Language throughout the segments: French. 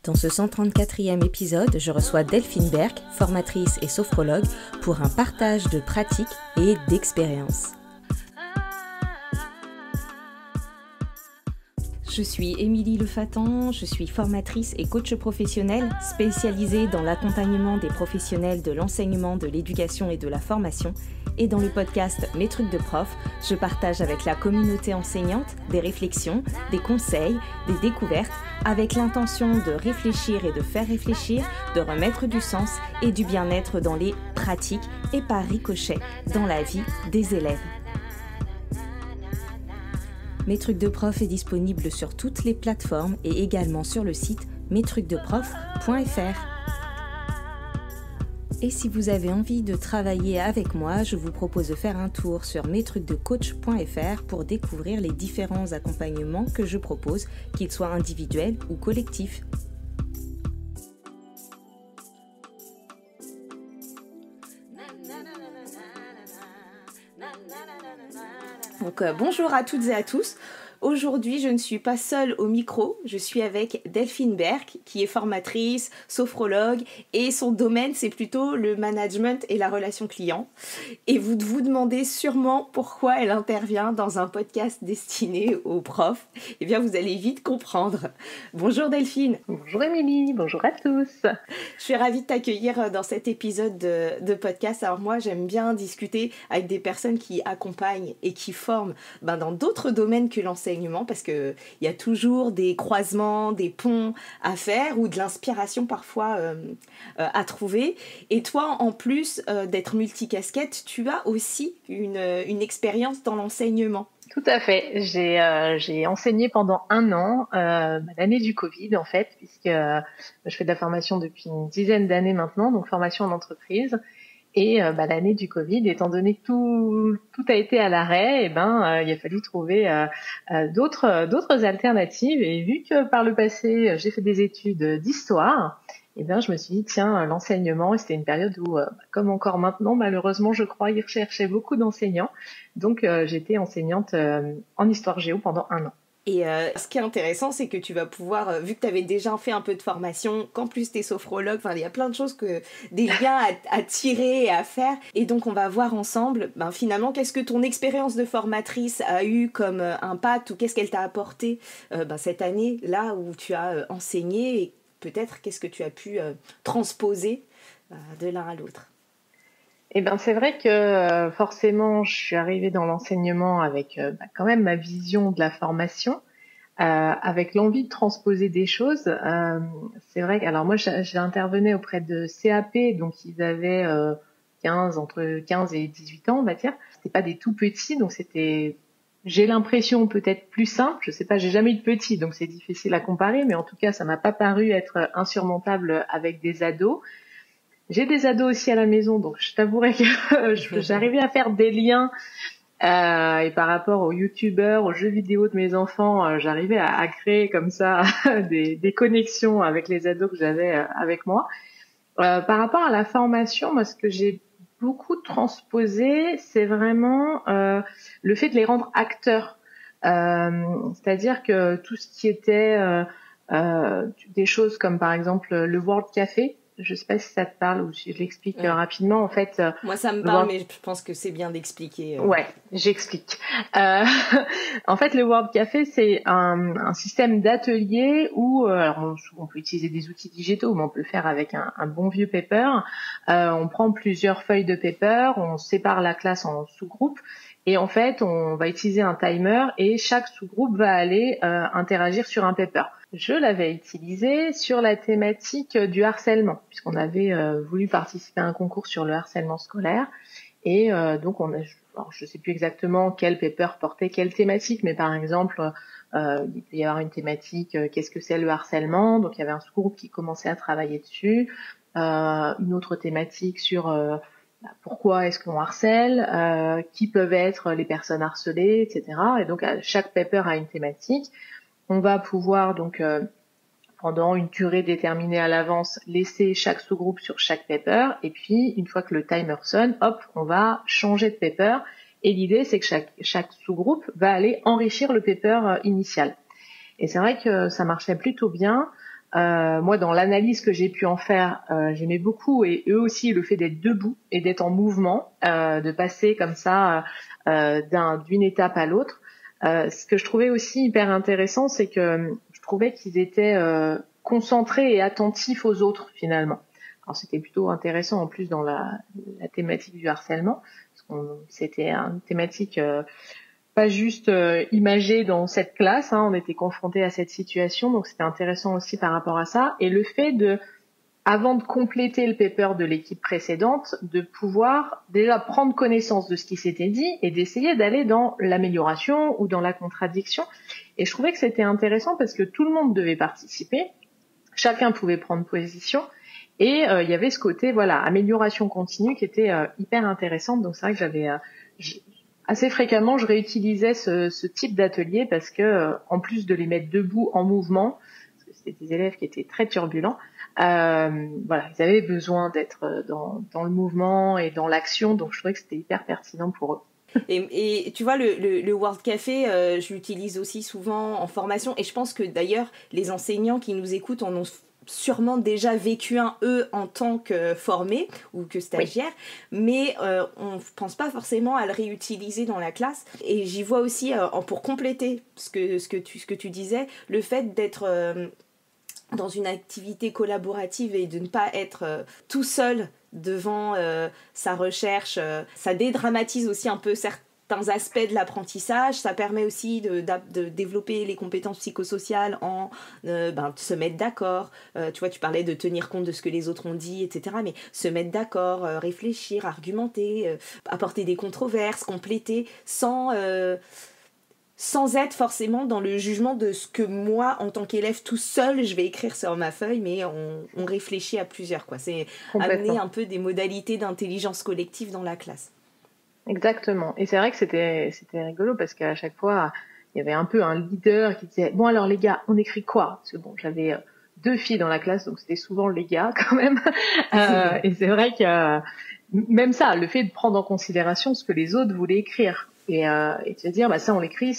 Dans ce 134e épisode, je reçois Delphine Berck, formatrice et sophrologue, pour un partage de pratiques et d'expériences. Je suis Émilie Lefatan, je suis formatrice et coach professionnelle spécialisée dans l'accompagnement des professionnels de l'enseignement, de l'éducation et de la formation. Et dans le podcast Mes trucs de prof, je partage avec la communauté enseignante des réflexions, des conseils, des découvertes, avec l'intention de réfléchir et de faire réfléchir, de remettre du sens et du bien-être dans les pratiques et par ricochet dans la vie des élèves. Mes trucs de prof est disponible sur toutes les plateformes et également sur le site mestrucsdeprof.fr. Et si vous avez envie de travailler avec moi, je vous propose de faire un tour sur mestrucsdecoach.fr pour découvrir les différents accompagnements que je propose, qu'ils soient individuels ou collectifs. Donc bonjour à toutes et à tous. Aujourd'hui, je ne suis pas seule au micro, je suis avec Delphine Berck, qui est formatrice, sophrologue, et son domaine, c'est plutôt le management et la relation client. Et vous vous demandez sûrement pourquoi elle intervient dans un podcast destiné aux profs. Eh bien, vous allez vite comprendre. Bonjour Delphine. Bonjour Émilie, bonjour à tous. Je suis ravie de t'accueillir dans cet épisode de podcast. Alors moi, j'aime bien discuter avec des personnes qui accompagnent et qui forment dans d'autres domaines que l'enseignement, parce qu'il y a toujours des croisements, des ponts à faire ou de l'inspiration parfois à trouver. Et toi, en plus d'être multicasquette, tu as aussi une expérience dans l'enseignement. Tout à fait. J'ai enseigné pendant 1 an, l'année du Covid en fait, puisque je fais de la formation depuis une dizaine d'années maintenant, donc formation en entreprise. Et l'année du Covid, étant donné que tout a été à l'arrêt, il a fallu trouver d'autres alternatives. Et vu que par le passé, j'ai fait des études d'histoire, je me suis dit, tiens, l'enseignement, c'était une période où, comme encore maintenant, malheureusement, je crois, ils recherchaient beaucoup d'enseignants. Donc, j'étais enseignante en histoire géo pendant 1 an. Et ce qui est intéressant, c'est que tu vas pouvoir, vu que tu avais déjà fait un peu de formation, qu'en plus tu es sophrologue, il y a plein de choses, des liens à tirer et à faire. Et donc on va voir ensemble, finalement, qu'est-ce que ton expérience de formatrice a eu comme impact, ou qu'est-ce qu'elle t'a apporté cette année, là où tu as enseigné, et peut-être qu'est-ce que tu as pu transposer de l'un à l'autre. C'est vrai que forcément, je suis arrivée dans l'enseignement avec quand même ma vision de la formation, avec l'envie de transposer des choses. C'est vrai que, alors moi, j'intervenais auprès de CAP, donc ils avaient entre 15 et 18 ans, on va dire. C'était pas des tout petits, donc c'était, j'ai l'impression peut-être plus simple. Je sais pas, j'ai jamais eu de petits, donc c'est difficile à comparer, mais en tout cas, ça m'a pas paru être insurmontable avec des ados. J'ai des ados aussi à la maison, donc je t'avouerai que j'arrivais à faire des liens et par rapport aux youtubeurs, aux jeux vidéo de mes enfants, j'arrivais à créer comme ça des connexions avec les ados que j'avais avec moi. Par rapport à la formation, moi, ce que j'ai beaucoup transposé, c'est vraiment le fait de les rendre acteurs. C'est-à-dire que tout ce qui était des choses comme par exemple le World Café, je sais pas si ça te parle ou si je l'explique rapidement. En fait, moi ça me parle, mais je pense que c'est bien d'expliquer. Ouais, j'explique. En fait, le World Café, c'est un système d'atelier où alors on peut utiliser des outils digitaux, mais on peut le faire avec un bon vieux paper. On prend plusieurs feuilles de paper, on sépare la classe en sous-groupes. Et en fait, on va utiliser un timer et chaque sous-groupe va aller interagir sur un paper. Je l'avais utilisé sur la thématique du harcèlement, puisqu'on avait voulu participer à un concours sur le harcèlement scolaire. Et donc, alors, je sais plus exactement quel paper portait quelle thématique, mais par exemple, il peut y avoir une thématique, qu'est-ce que c'est le harcèlement? Donc, il y avait un sous-groupe qui commençait à travailler dessus. Une autre thématique sur pourquoi est-ce qu'on harcèle, qui peuvent être les personnes harcelées, etc. Et donc, chaque paper a une thématique. On va pouvoir donc pendant une durée déterminée à l'avance laisser chaque sous-groupe sur chaque paper, et puis une fois que le timer sonne, hop, on va changer de paper. Et l'idée, c'est que chaque sous-groupe va aller enrichir le paper initial. Et c'est vrai que ça marchait plutôt bien. Moi, dans l'analyse que j'ai pu en faire, j'aimais beaucoup, et eux aussi, le fait d'être debout et d'être en mouvement, de passer comme ça d'une étape à l'autre. Ce que je trouvais aussi hyper intéressant, c'est que je trouvais qu'ils étaient concentrés et attentifs aux autres finalement. Alors c'était plutôt intéressant en plus dans la thématique du harcèlement, parce que c'était une thématique pas juste imagée dans cette classe, hein, on était confrontés à cette situation, donc c'était intéressant aussi par rapport à ça. Et le fait de, avant de compléter le paper de l'équipe précédente, de pouvoir déjà prendre connaissance de ce qui s'était dit et d'essayer d'aller dans l'amélioration ou dans la contradiction. Et je trouvais que c'était intéressant parce que tout le monde devait participer, chacun pouvait prendre position, et il y avait ce côté voilà amélioration continue qui était hyper intéressante. Donc c'est vrai que j'avais assez fréquemment je réutilisais ce type d'atelier parce que en plus de les mettre debout en mouvement, parce que c'était des élèves qui étaient très turbulents, voilà, ils avaient besoin d'être dans le mouvement et dans l'action, donc je trouvais que c'était hyper pertinent pour eux. Et tu vois, le World Café, je l'utilise aussi souvent en formation, et je pense que d'ailleurs les enseignants qui nous écoutent en ont sûrement déjà vécu un, eux, en tant que formés ou que stagiaires, oui. Mais on ne pense pas forcément à le réutiliser dans la classe. Et j'y vois aussi, pour compléter ce que tu disais, le fait d'être dans une activité collaborative et de ne pas être tout seul devant sa recherche. Ça dédramatise aussi un peu certains aspects de l'apprentissage. Ça permet aussi de développer les compétences psychosociales en se mettre d'accord. Tu vois, tu parlais de tenir compte de ce que les autres ont dit, etc. Mais se mettre d'accord, réfléchir, argumenter, apporter des controverses, compléter, sans être forcément dans le jugement de ce que moi, en tant qu'élève tout seul, je vais écrire sur ma feuille, mais on réfléchit à plusieurs, quoi. C'est amener un peu des modalités d'intelligence collective dans la classe. Exactement. Et c'est vrai que c'était rigolo parce qu'à chaque fois, il y avait un peu un leader qui disait « Bon alors les gars, on écrit quoi ?» Parce que bon, j'avais 2 filles dans la classe, donc c'était souvent les gars quand même. Et c'est vrai que même ça, le fait de prendre en considération ce que les autres voulaient écrire et de se dire ça on l'écrit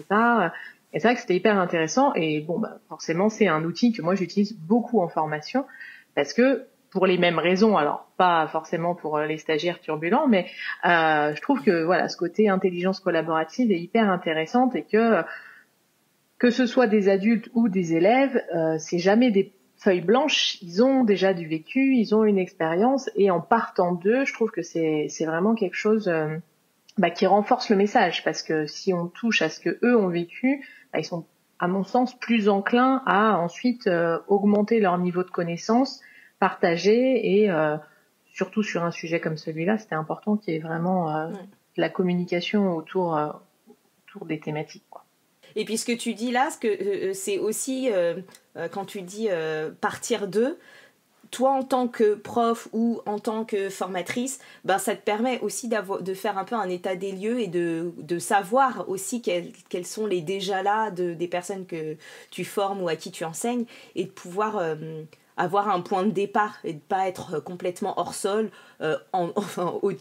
pas. Et c'est vrai que c'était hyper intéressant. Et bon, forcément, c'est un outil que moi j'utilise beaucoup en formation parce que pour les mêmes raisons, alors pas forcément pour les stagiaires turbulents, mais je trouve que voilà, ce côté intelligence collaborative est hyper intéressante et que ce soit des adultes ou des élèves, c'est jamais des feuilles blanches, ils ont déjà du vécu, ils ont une expérience, et en partant d'eux, je trouve que c'est vraiment quelque chose qui renforce le message, parce que si on touche à ce que eux ont vécu, ils sont à mon sens plus enclins à ensuite augmenter leur niveau de connaissance, partager, et surtout sur un sujet comme celui-là, c'était important qu'il y ait vraiment de la communication autour des thématiques, quoi. Et puis ce que tu dis là, c'est aussi quand tu dis partir d'eux, toi en tant que prof ou en tant que formatrice, ça te permet aussi de faire un peu un état des lieux et de savoir aussi quels sont les déjà là des personnes que tu formes ou à qui tu enseignes, et de pouvoir avoir un point de départ et de ne pas être complètement hors sol,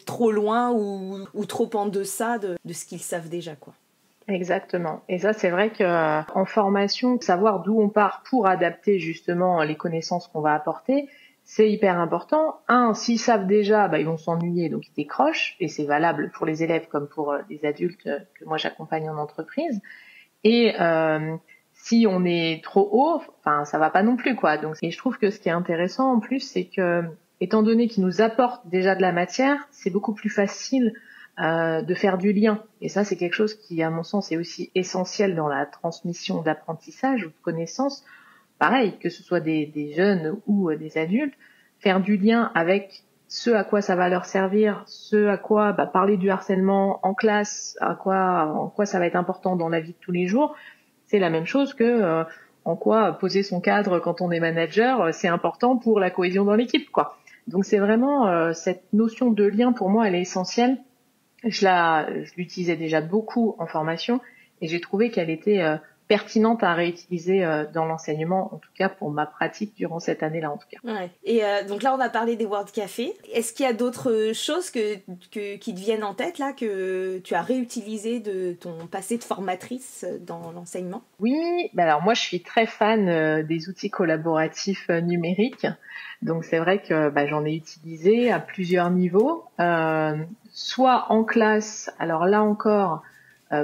trop loin ou trop en deçà de ce qu'ils savent déjà, quoi. Exactement. Et ça, c'est vrai que en formation, savoir d'où on part pour adapter justement les connaissances qu'on va apporter, c'est hyper important. S'ils savent déjà, ils vont s'ennuyer, donc ils décrochent, et c'est valable pour les élèves comme pour les adultes que moi j'accompagne en entreprise. Et si on est trop haut, ça va pas non plus, quoi. Donc, et je trouve que ce qui est intéressant en plus, c'est que étant donné qu'ils nous apportent déjà de la matière, c'est beaucoup plus facile de faire du lien. Et ça, c'est quelque chose qui, à mon sens, est aussi essentiel dans la transmission d'apprentissage ou de connaissances. Pareil, que ce soit des jeunes ou des adultes, faire du lien avec ce à quoi ça va leur servir, ce à quoi parler du harcèlement en classe, en quoi ça va être important dans la vie de tous les jours, c'est la même chose que en quoi poser son cadre quand on est manager, c'est important pour la cohésion dans l'équipe, quoi. Donc c'est vraiment cette notion de lien, pour moi, elle est essentielle. Je l'utilisais déjà beaucoup en formation, et j'ai trouvé qu'elle était pertinentes à réutiliser dans l'enseignement, en tout cas pour ma pratique durant cette année-là en tout cas. Ouais. Et donc là, on a parlé des Word Café. Est-ce qu'il y a d'autres choses qui te viennent en tête là, que tu as réutilisées de ton passé de formatrice dans l'enseignement? Oui, alors moi je suis très fan des outils collaboratifs numériques. Donc c'est vrai que j'en ai utilisé à plusieurs niveaux, soit en classe, alors là encore,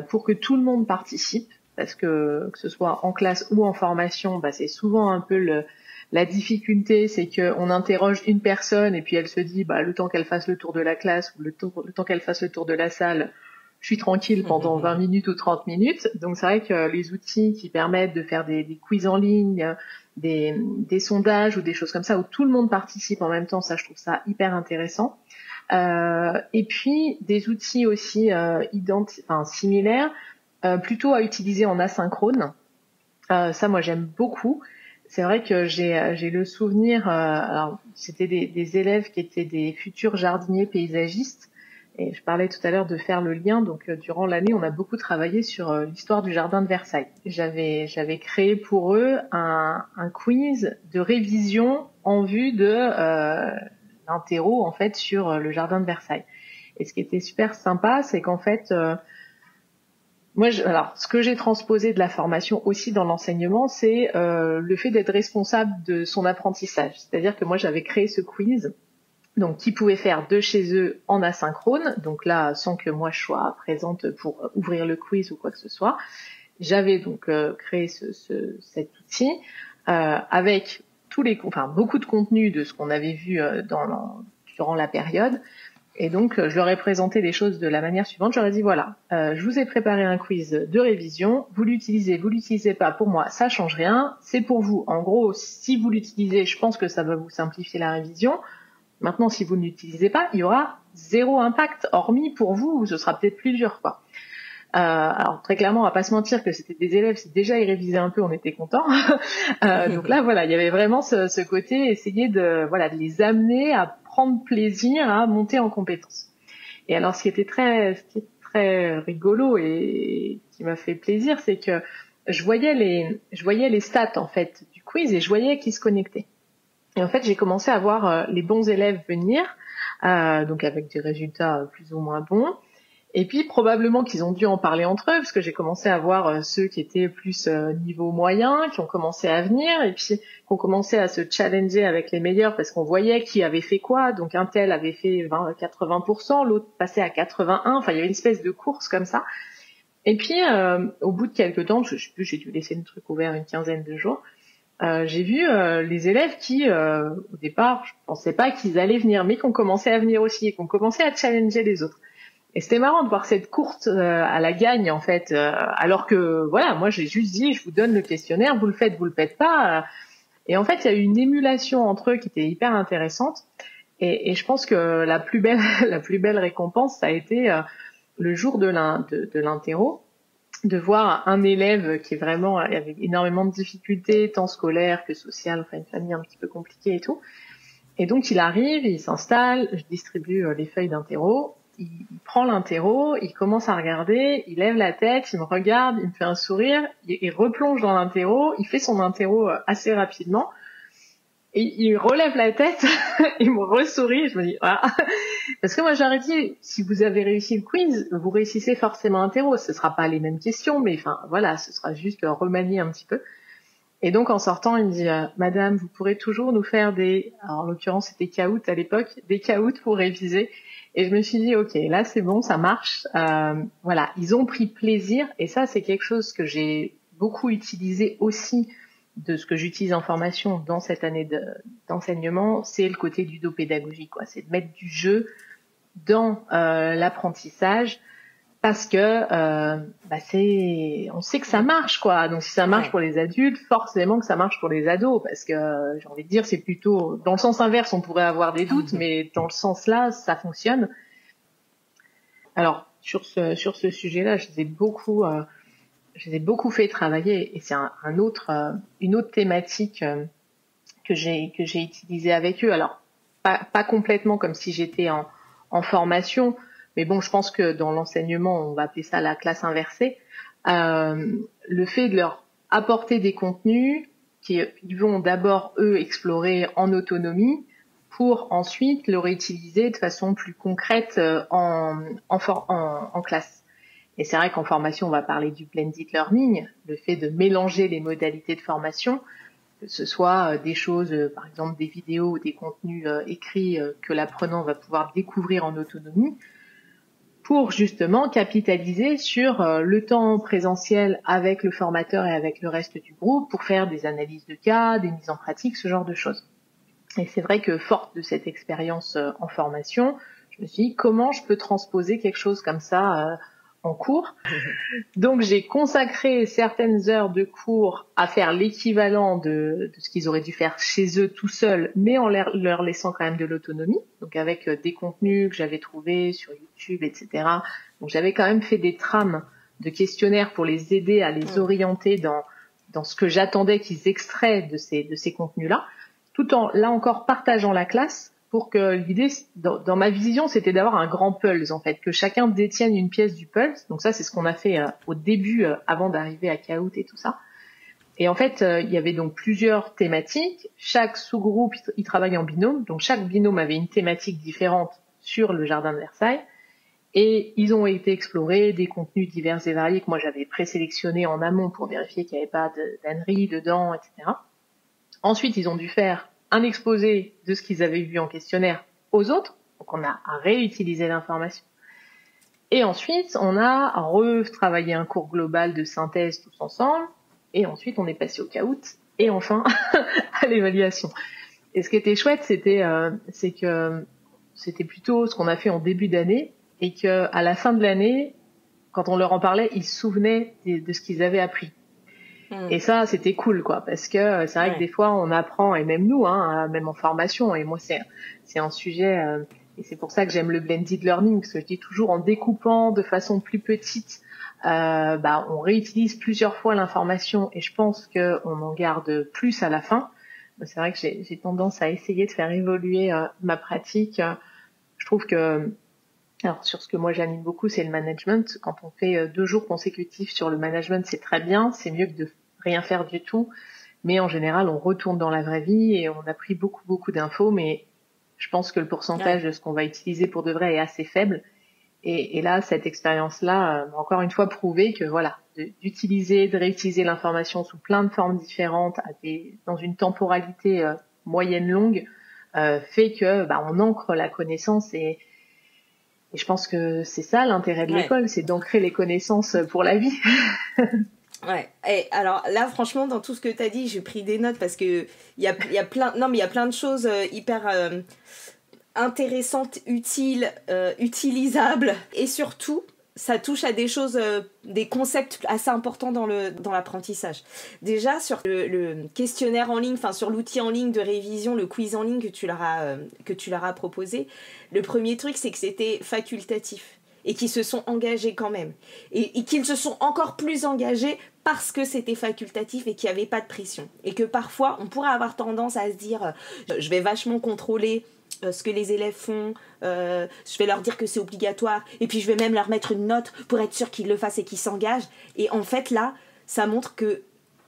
pour que tout le monde participe, parce que ce soit en classe ou en formation, c'est souvent un peu la difficulté, c'est qu'on interroge une personne et puis elle se dit, le temps qu'elle fasse le tour de la classe ou le temps qu'elle fasse le tour de la salle, je suis tranquille pendant 20 minutes ou 30 minutes. Donc c'est vrai que les outils qui permettent de faire des quiz en ligne, des sondages ou des choses comme ça où tout le monde participe en même temps, ça je trouve ça hyper intéressant. Et puis des outils aussi similaires, plutôt à utiliser en asynchrone. Ça moi j'aime beaucoup. C'est vrai que j'ai le souvenir, alors c'était des élèves qui étaient des futurs jardiniers paysagistes. Et je parlais tout à l'heure de faire le lien. Donc, durant l'année, on a beaucoup travaillé sur l'histoire du jardin de Versailles. J'avais créé pour eux un quiz de révision en vue de l'interro en fait sur le jardin de Versailles. Et ce qui était super sympa, c'est qu'en fait, alors ce que j'ai transposé de la formation aussi dans l'enseignement, c'est le fait d'être responsable de son apprentissage. C'est-à-dire que moi, j'avais créé ce quiz. Donc, qui pouvaient faire de chez eux en asynchrone, donc là, sans que moi je sois présente pour ouvrir le quiz ou quoi que ce soit. J'avais donc créé cet outil avec beaucoup de contenu de ce qu'on avait vu durant la période. Et donc, je leur ai présenté les choses de la manière suivante. Je leur ai dit, voilà, je vous ai préparé un quiz de révision. Vous l'utilisez pas. Pour moi, ça change rien. C'est pour vous. En gros, si vous l'utilisez, je pense que ça va vous simplifier la révision. Maintenant, si vous ne l'utilisez pas, il y aura zéro impact, hormis pour vous, où ce sera peut-être plus dur, quoi. Alors très clairement, on va pas se mentir que c'était des élèves, si déjà ils révisaient un peu, on était contents. Donc là, voilà, il y avait vraiment ce côté, essayer de les amener à prendre plaisir, à monter en compétences. Et alors, ce qui est très rigolo et qui m'a fait plaisir, c'est que je voyais les stats en fait du quiz et je voyais qu'ils se connectaient. Et en fait, j'ai commencé à voir les bons élèves venir, donc avec des résultats plus ou moins bons. Et puis, probablement qu'ils ont dû en parler entre eux, parce que j'ai commencé à voir ceux qui étaient plus niveau moyen, qui ont commencé à venir, et puis qui ont commencé à se challenger avec les meilleurs, parce qu'on voyait qui avait fait quoi. Donc, un tel avait fait 80%, l'autre passait à 81%. Enfin, il y avait une espèce de course comme ça. Et puis, au bout de quelques temps, je sais plus, j'ai dû laisser le truc ouvert une quinzaine de jours, j'ai vu les élèves qui, au départ, je pensais pas qu'ils allaient venir, mais qui ont commencé à venir aussi et qui ont commencé à challenger les autres. Et c'était marrant de voir cette course à la gagne, en fait, alors que, moi, j'ai juste dit, je vous donne le questionnaire, vous le faites pas. Et en fait, il y a eu une émulation entre eux qui était hyper intéressante. Et je pense que la plus belle récompense, ça a été le jour de l'interro, de voir un élève qui vraiment avait énormément de difficultés, tant scolaires que sociales, enfin une famille un petit peu compliquée et tout. Et donc il arrive, il s'installe, je distribue les feuilles d'interro, il prend l'interro, il commence à regarder, il lève la tête, il me regarde, il me fait un sourire, il replonge dans l'interro, il fait son interro assez rapidement. Et il relève la tête, il me ressourit, et je me dis, voilà. Parce que moi, j'aurais dit, si vous avez réussi le quiz, vous réussissez forcément l'interro. Ce sera pas les mêmes questions, mais ce sera juste remanier un petit peu. Et donc, en sortant, il me dit, Madame, vous pourrez toujours nous faire alors en l'occurrence, c'était caout à l'époque, des caouts pour réviser. Et je me suis dit, ok, là, c'est bon, ça marche. Ils ont pris plaisir. Et ça, c'est quelque chose que j'ai beaucoup utilisé aussi de ce que j'utilise en formation dans cette année d'enseignement, c'est le côté ludopédagogie, quoi. C'est de mettre du jeu dans l'apprentissage parce que on sait que ça marche, quoi. Donc si ça marche pour les adultes, forcément que ça marche pour les ados, parce que j'ai envie de dire, c'est plutôt dans le sens inverse, on pourrait avoir des doutes, mais dans le sens là, ça fonctionne. Alors sur ce sujet-là, je les ai beaucoup fait travailler, et c'est une autre thématique que j'ai utilisée avec eux. Alors pas complètement comme si j'étais en formation, mais bon, je pense que dans l'enseignement, on va appeler ça la classe inversée. le fait de leur apporter des contenus qu'ils vont d'abord, eux, explorer en autonomie pour ensuite le réutiliser de façon plus concrète en classe. Et c'est vrai qu'en formation, on va parler du blended learning, le fait de mélanger les modalités de formation, que ce soit des choses, par exemple des vidéos ou des contenus écrits que l'apprenant va pouvoir découvrir en autonomie, pour justement capitaliser sur le temps présentiel avec le formateur et avec le reste du groupe pour faire des analyses de cas, des mises en pratique, ce genre de choses. Et c'est vrai que forte de cette expérience en formation, je me suis dit comment je peux transposer quelque chose comme ça en cours. Donc j'ai consacré certaines heures de cours à faire l'équivalent de ce qu'ils auraient dû faire chez eux tout seuls, mais en leur laissant quand même de l'autonomie, donc avec des contenus que j'avais trouvés sur YouTube, etc. Donc j'avais quand même fait des trames de questionnaires pour les aider à les orienter dans ce que j'attendais qu'ils extraient de ces contenus-là, tout en, là encore, partageant la classe pour que l'idée, dans ma vision, c'était d'avoir un grand pulse, en fait, que chacun détienne une pièce du pulse. Donc ça, c'est ce qu'on a fait au début, avant d'arriver à Kahoot et tout ça. Et en fait, il y avait donc plusieurs thématiques. Chaque sous-groupe, il travaillait en binôme. Donc chaque binôme avait une thématique différente sur le jardin de Versailles. Et ils ont été explorés des contenus divers et variés que moi j'avais présélectionnés en amont pour vérifier qu'il n'y avait pas d'âneries dedans, etc. Ensuite, ils ont dû faire un exposé de ce qu'ils avaient vu en questionnaire aux autres. Donc, on a réutilisé l'information. Et ensuite, on a retravaillé un cours global de synthèse tous ensemble. Et ensuite, on est passé au Kahoot. Et enfin, à l'évaluation. Et ce qui était chouette, c'est que c'était plutôt ce qu'on a fait en début d'année. Et qu'à la fin de l'année, quand on leur en parlait, ils se souvenaient de ce qu'ils avaient appris. Et ça, c'était cool, quoi, parce que c'est vrai que des fois, on apprend, et même nous, même en formation, et moi, c'est un sujet, et c'est pour ça que j'aime le blended learning, parce que je dis toujours, en découpant de façon plus petite, on réutilise plusieurs fois l'information, et je pense qu'on en garde plus à la fin. C'est vrai que j'ai tendance à essayer de faire évoluer ma pratique. Je trouve que, alors sur ce que moi j'anime beaucoup, c'est le management. Quand on fait 2 jours consécutifs sur le management, c'est très bien, c'est mieux que de rien faire du tout. Mais en général, on retourne dans la vraie vie et on a pris beaucoup d'infos, mais je pense que le pourcentage de ce qu'on va utiliser pour de vrai est assez faible. Et là, cette expérience-là m'a encore une fois prouvé que voilà, d'utiliser, de réutiliser l'information sous plein de formes différentes, dans une temporalité moyenne longue, fait que on ancre la connaissance et je pense que c'est ça l'intérêt de l'école, c'est d'ancrer les connaissances pour la vie. Ouais. Et alors là, franchement, dans tout ce que tu as dit, j'ai pris des notes parce que il y a plein de choses hyper intéressantes, utiles, utilisables, et surtout, ça touche à des choses, des concepts assez importants dans l'apprentissage. Déjà, sur le questionnaire en ligne, enfin sur l'outil en ligne de révision, le quiz en ligne que tu leur as proposé, le premier truc, c'est que c'était facultatif et qu'ils se sont engagés quand même. Et qu'ils se sont encore plus engagés parce que c'était facultatif et qu'il n'y avait pas de pression. Et que parfois, on pourrait avoir tendance à se dire je vais vachement contrôler ce que les élèves font, je vais leur dire que c'est obligatoire, et puis je vais même leur mettre une note pour être sûr qu'ils le fassent et qu'ils s'engagent. Et en fait, là, ça montre que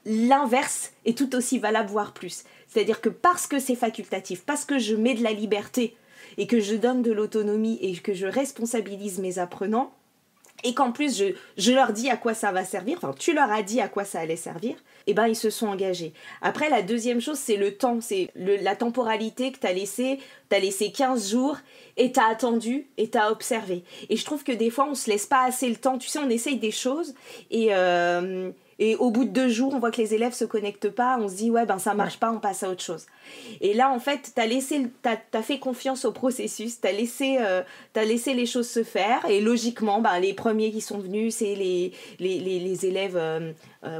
l'inverse est tout aussi valable, voire plus. C'est-à-dire que parce que c'est facultatif, parce que je mets de la liberté, et que je donne de l'autonomie, et que je responsabilise mes apprenants, et qu'en plus je leur dis à quoi ça va servir, enfin tu leur as dit à quoi ça allait servir, et ben ils se sont engagés. Après, la deuxième chose, c'est le temps, c'est la temporalité que t'as laissé 15 jours, et t'as attendu, et t'as observé. Et je trouve que des fois on se laisse pas assez le temps, tu sais, on essaye des choses, et au bout de 2 jours, on voit que les élèves se connectent pas, on se dit ça marche pas, on passe à autre chose. Et là, en fait, t'as fait confiance au processus, t'as laissé les choses se faire, et logiquement, les premiers qui sont venus, c'est les élèves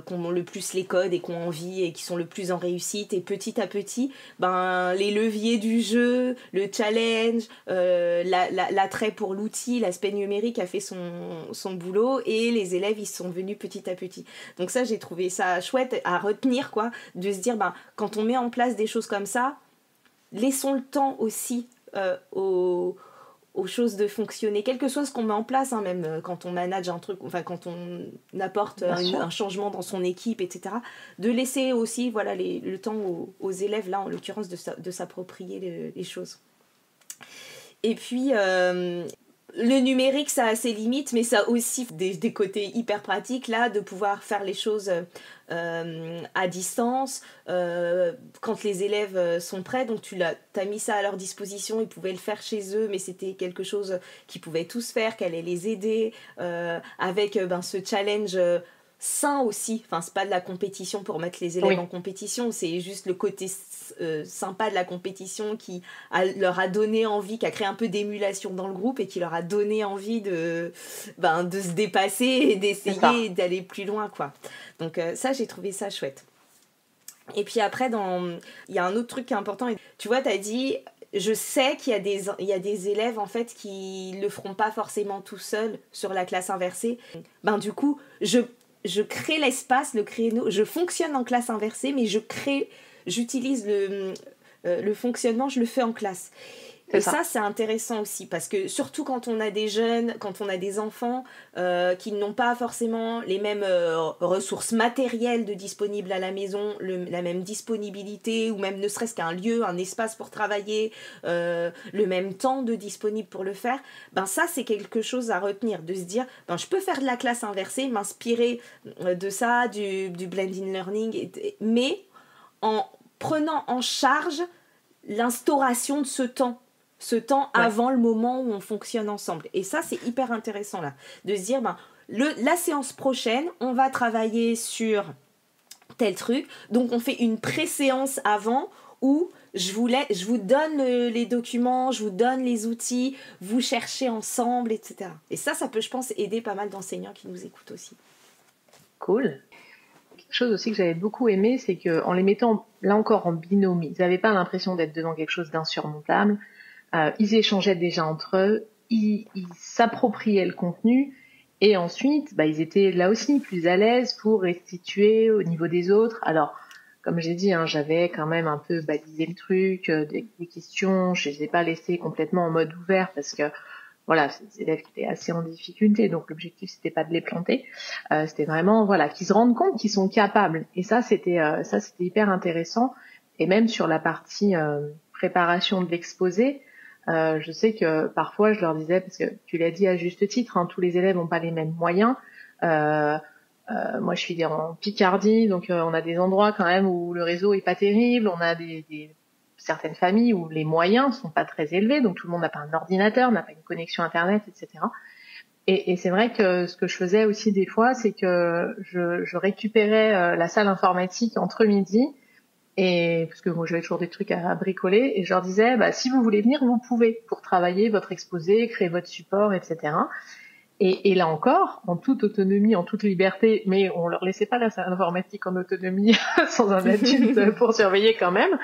qui ont le plus les codes et qui ont envie et qui sont le plus en réussite, et petit à petit, les leviers du jeu, le challenge, l'attrait pour l'outil, l'aspect numérique a fait son boulot, et les élèves, ils sont venus petit à petit. Donc ça, j'ai trouvé ça chouette à retenir, quoi, de se dire, quand on met en place des choses comme ça, laissons le temps aussi aux aux choses de fonctionner, quel que soit ce qu'on met en place, hein, même quand on manage un truc, enfin quand on apporte un changement dans son équipe, etc. De laisser aussi voilà, le temps aux élèves, là en l'occurrence, de s'approprier les choses. Et puis, le numérique, ça a ses limites, mais ça a aussi des côtés hyper pratiques, là, de pouvoir faire les choses à distance, quand les élèves sont prêts. Donc, t'as mis ça à leur disposition, ils pouvaient le faire chez eux, mais c'était quelque chose qu'ils pouvaient tous faire, qu'elle allait les aider, avec ce challenge sain aussi. Enfin, c'est pas de la compétition pour mettre les élèves en compétition, c'est juste le côté sympa de la compétition qui leur a donné envie, qui a créé un peu d'émulation dans le groupe et qui leur a donné envie de se dépasser et d'essayer d'aller plus loin, quoi. Donc ça, j'ai trouvé ça chouette. Et puis après, il y a un autre truc qui est important. Tu vois, t'as dit, je sais qu'il y a des élèves en fait qui le feront pas forcément tout seuls sur la classe inversée. Du coup, je crée l'espace, le créneau, je fonctionne en classe inversée, mais j'utilise le fonctionnement, je le fais en classe. Et ça, c'est intéressant aussi, parce que surtout quand on a des jeunes, quand on a des enfants qui n'ont pas forcément les mêmes ressources matérielles disponibles à la maison, la même disponibilité, ou même ne serait-ce qu'un lieu, un espace pour travailler, le même temps disponible pour le faire, ça, c'est quelque chose à retenir, de se dire, je peux faire de la classe inversée, m'inspirer de ça, du blended learning, mais en prenant en charge l'instauration de ce temps avant le moment où on fonctionne ensemble. Et ça, c'est hyper intéressant, là, de se dire, la séance prochaine, on va travailler sur tel truc, donc on fait une pré-séance avant où je vous donne les documents, je vous donne les outils, vous cherchez ensemble, etc. Et ça peut, je pense, aider pas mal d'enseignants qui nous écoutent aussi. Cool. Quelque chose aussi que j'avais beaucoup aimé, c'est qu'en les mettant, là encore, en binôme, ils n'avaient pas l'impression d'être devant quelque chose d'insurmontable. Ils échangeaient déjà entre eux, ils s'appropriaient le contenu, et ensuite, ils étaient là aussi plus à l'aise pour restituer au niveau des autres. Alors, comme j'ai dit, j'avais quand même un peu balisé le truc, des questions, je les ai pas laissées complètement en mode ouvert parce que voilà, c'est des élèves qui étaient assez en difficulté, donc l'objectif c'était pas de les planter, c'était vraiment qu'ils se rendent compte qu'ils sont capables. Et ça c'était hyper intéressant. Et même sur la partie préparation de l'exposé, je sais que parfois je leur disais, parce que tu l'as dit à juste titre, tous les élèves n'ont pas les mêmes moyens. Moi je suis en Picardie, donc on a des endroits quand même où le réseau est pas terrible, on a certaines familles où les moyens sont pas très élevés, donc tout le monde n'a pas un ordinateur, n'a pas une connexion internet, etc. Et c'est vrai que ce que je faisais aussi des fois, c'est que je récupérais la salle informatique entre midi, et parce que moi j'avais toujours des trucs à bricoler, et je leur disais si vous voulez venir, vous pouvez, pour travailler votre exposé, créer votre support, etc. Et là encore, en toute autonomie, en toute liberté, mais on leur laissait pas la salle informatique en autonomie sans un adulte pour surveiller quand même.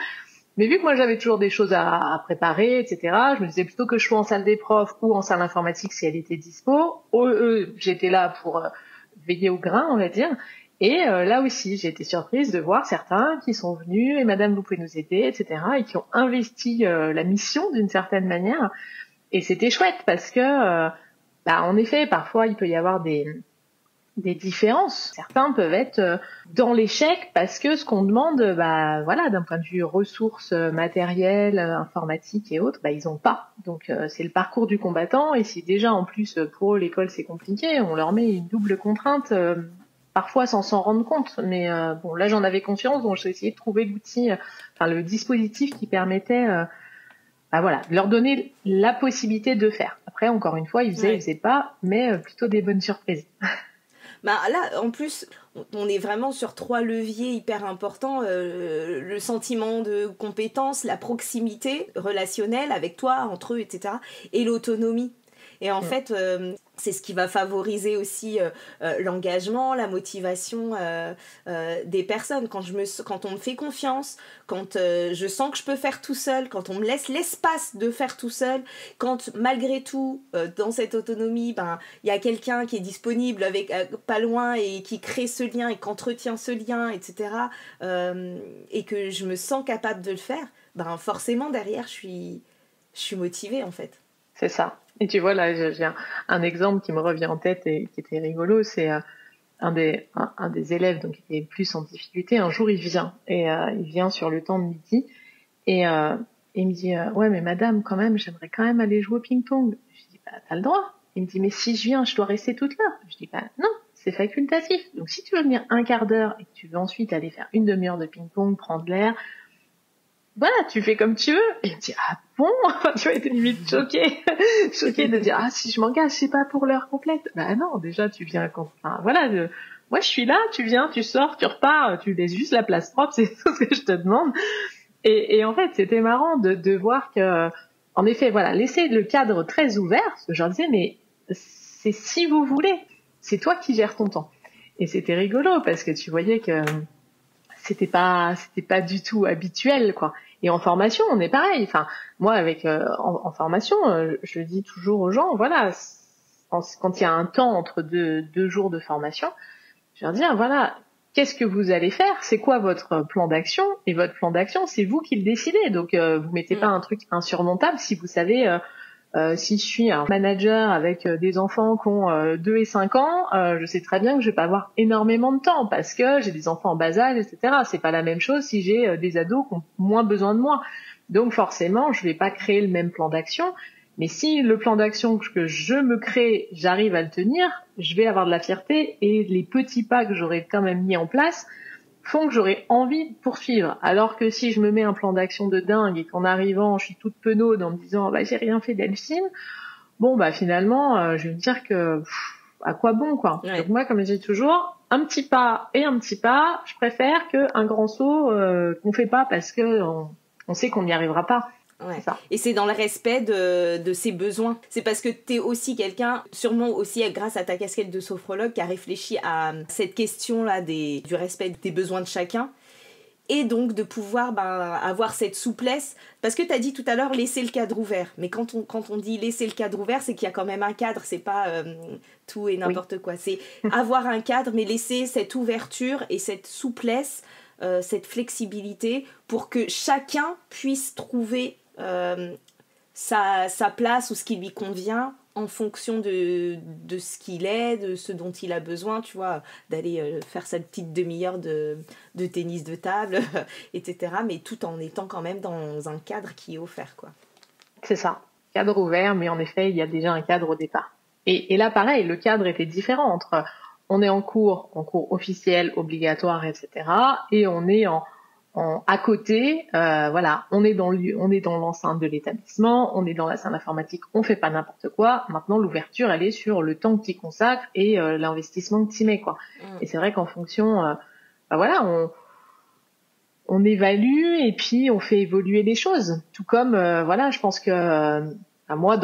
Mais vu que moi j'avais toujours des choses à préparer, etc., je me disais plutôt que je sois en salle des profs ou en salle informatique si elle était dispo. J'étais là pour veiller au grain, on va dire. Et là aussi, j'ai été surprise de voir certains qui sont venus, et madame, vous pouvez nous aider, etc., et qui ont investi la mission d'une certaine manière. Et c'était chouette parce que, en effet, parfois il peut y avoir des différences. Certains peuvent être dans l'échec parce que ce qu'on demande, d'un point de vue ressources matérielles, informatiques et autres, ils ont pas. Donc c'est le parcours du combattant, et si déjà en plus pour eux l'école c'est compliqué, on leur met une double contrainte, parfois sans s'en rendre compte. Mais là j'en avais conscience, donc j'ai essayé de trouver l'outil, le dispositif qui permettait de leur donner la possibilité de faire. Après, encore une fois, ils faisaient pas, mais plutôt des bonnes surprises. Là, en plus, on est vraiment sur 3 leviers hyper importants. Le sentiment de compétence, la proximité relationnelle avec toi, entre eux, etc. et l'autonomie. Et en fait, c'est ce qui va favoriser aussi l'engagement, la motivation des personnes. Quand on me fait confiance, quand je sens que je peux faire tout seul, quand on me laisse l'espace de faire tout seul, quand malgré tout, dans cette autonomie, y a quelqu'un qui est disponible avec pas loin et qui crée ce lien et qu'entretient ce lien, etc. Et que je me sens capable de le faire, forcément derrière je suis motivée en fait. C'est ça. Et tu vois, là, j'ai un exemple qui me revient en tête et qui était rigolo. C'est un des élèves donc, qui était plus en difficulté. Un jour, il vient sur le temps de midi et il me dit ouais, mais madame, quand même, j'aimerais quand même aller jouer au ping-pong. Je dis bah, t'as le droit. Il me dit mais si je viens, je dois rester toute l'heure. Je dis bah non, c'est facultatif. Donc si tu veux venir un quart d'heure et que tu veux ensuite aller faire une demi-heure de ping-pong, prendre l'air, voilà, tu fais comme tu veux. Et il me dit ah bon. Tu vois, il était limite choqué de dire ah si je m'engage, c'est pas pour l'heure complète. Bah non, déjà tu viens quand. Enfin, voilà, moi je suis là, tu viens, tu sors, tu repars, tu laisses juste la place propre, c'est tout ce que je te demande. Et en fait, c'était marrant de voir que, en effet, voilà, laisser le cadre très ouvert, parce que je leur disais mais c'est si vous voulez, c'est toi qui gères ton temps. Et c'était rigolo parce que tu voyais que c'était pas du tout habituel, quoi. Et en formation, on est pareil. Enfin, moi, en formation, je dis toujours aux gens, voilà, quand il y a un temps entre deux jours de formation, je leur dis, voilà, qu'est-ce que vous allez faire? C'est quoi votre plan d'action? Et votre plan d'action, c'est vous qui le décidez. Donc, vous mettez pas un truc insurmontable si vous savez. Si je suis un manager avec des enfants qui ont 2 et 5 ans, je sais très bien que je vais pas avoir énormément de temps parce que j'ai des enfants en bas âge, etc. C'est pas la même chose si j'ai des ados qui ont moins besoin de moi. Donc forcément, je vais pas créer le même plan d'action. Mais si le plan d'action que je me crée, j'arrive à le tenir, je vais avoir de la fierté et les petits pas que j'aurais quand même mis en place font que j'aurais envie de poursuivre. Alors que si je me mets un plan d'action de dingue et qu'en arrivant, je suis toute penaude en me disant bah j'ai rien fait Delphine, bon bah finalement, je vais me dire que à quoi bon quoi. Ouais. Donc moi, comme je dis toujours, un petit pas et un petit pas, je préfère qu'un grand saut qu'on fait pas parce que on sait qu'on n'y arrivera pas. Ouais. Et c'est dans le respect de ses besoins. C'est parce que t'es aussi quelqu'un, sûrement aussi grâce à ta casquette de sophrologue, qui a réfléchi à cette question-là du respect des besoins de chacun. Et donc de pouvoir avoir cette souplesse. Parce que t'as dit tout à l'heure laisser le cadre ouvert. Mais quand on dit laisser le cadre ouvert, c'est qu'il y a quand même un cadre. C'est pas tout et n'importe quoi. C'est avoir un cadre, mais laisser cette ouverture et cette souplesse, cette flexibilité pour que chacun puisse trouver sa place ou ce qui lui convient en fonction de ce qu'il est, de ce dont il a besoin, tu vois, d'aller faire sa petite demi-heure de tennis de table, etc. Mais tout en étant quand même dans un cadre qui est offert, quoi. C'est ça, cadre ouvert, mais en effet, il y a déjà un cadre au départ. Et là, pareil, le cadre était différent entre on est en cours officiel, obligatoire, etc. et on est à côté, voilà, on est dans l'enceinte de l'établissement, on est dans la salle informatique, on fait pas n'importe quoi. Maintenant, l'ouverture, elle est sur le temps que tu consacres et l'investissement que tu mets, quoi. Et c'est vrai qu'en fonction, voilà, on évalue et puis on fait évoluer les choses. Tout comme, voilà, je pense que moi,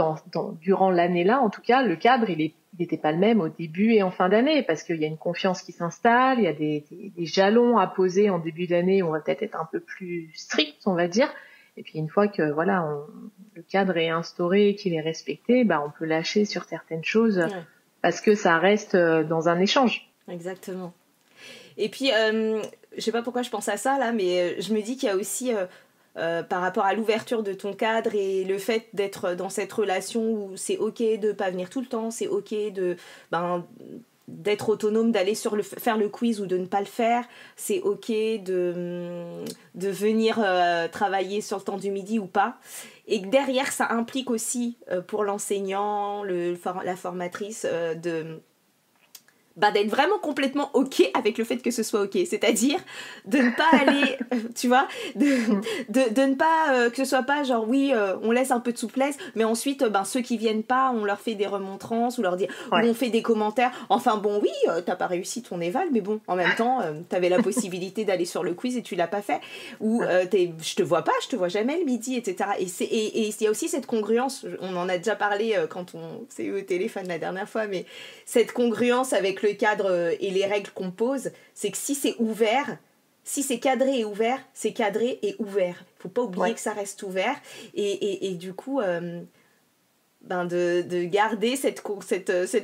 durant l'année-là, en tout cas, le cadre, il n'était pas le même au début et en fin d'année parce qu'il y a une confiance qui s'installe, il y a des jalons à poser en début d'année où on va peut-être être un peu plus strict, on va dire. Et puis une fois que voilà, le cadre est instauré, qu'il est respecté, bah on peut lâcher sur certaines choses parce que ça reste dans un échange. Exactement. Et puis, je sais pas pourquoi je pense à ça là, mais je me dis qu'il y a aussi par rapport à l'ouverture de ton cadre et le fait d'être dans cette relation où c'est ok de pas venir tout le temps, c'est ok d'être autonome, d'aller faire le quiz ou de ne pas le faire, c'est ok de venir travailler sur le temps du midi ou pas, et que derrière ça implique aussi pour l'enseignant, la formatrice d'être vraiment complètement ok avec le fait que ce soit ok, c'est-à-dire de ne pas aller tu vois, de ne pas que ce soit pas genre oui on laisse un peu de souplesse mais ensuite ceux qui viennent pas on leur fait des remontrances ou leur dit ou on fait des commentaires, enfin bon oui t'as pas réussi ton éval mais bon en même temps t'avais la possibilité d'aller sur le quiz et tu l'as pas fait, ou je te vois jamais le midi, etc. Et il y a aussi cette congruence, on en a déjà parlé quand on s'est eu au téléphone la dernière fois, mais cette congruence avec le cadre et les règles qu'on pose, c'est que si c'est ouvert, si c'est cadré et ouvert, c'est cadré et ouvert. Il ne faut pas oublier que ça reste ouvert. Et du coup, de garder cette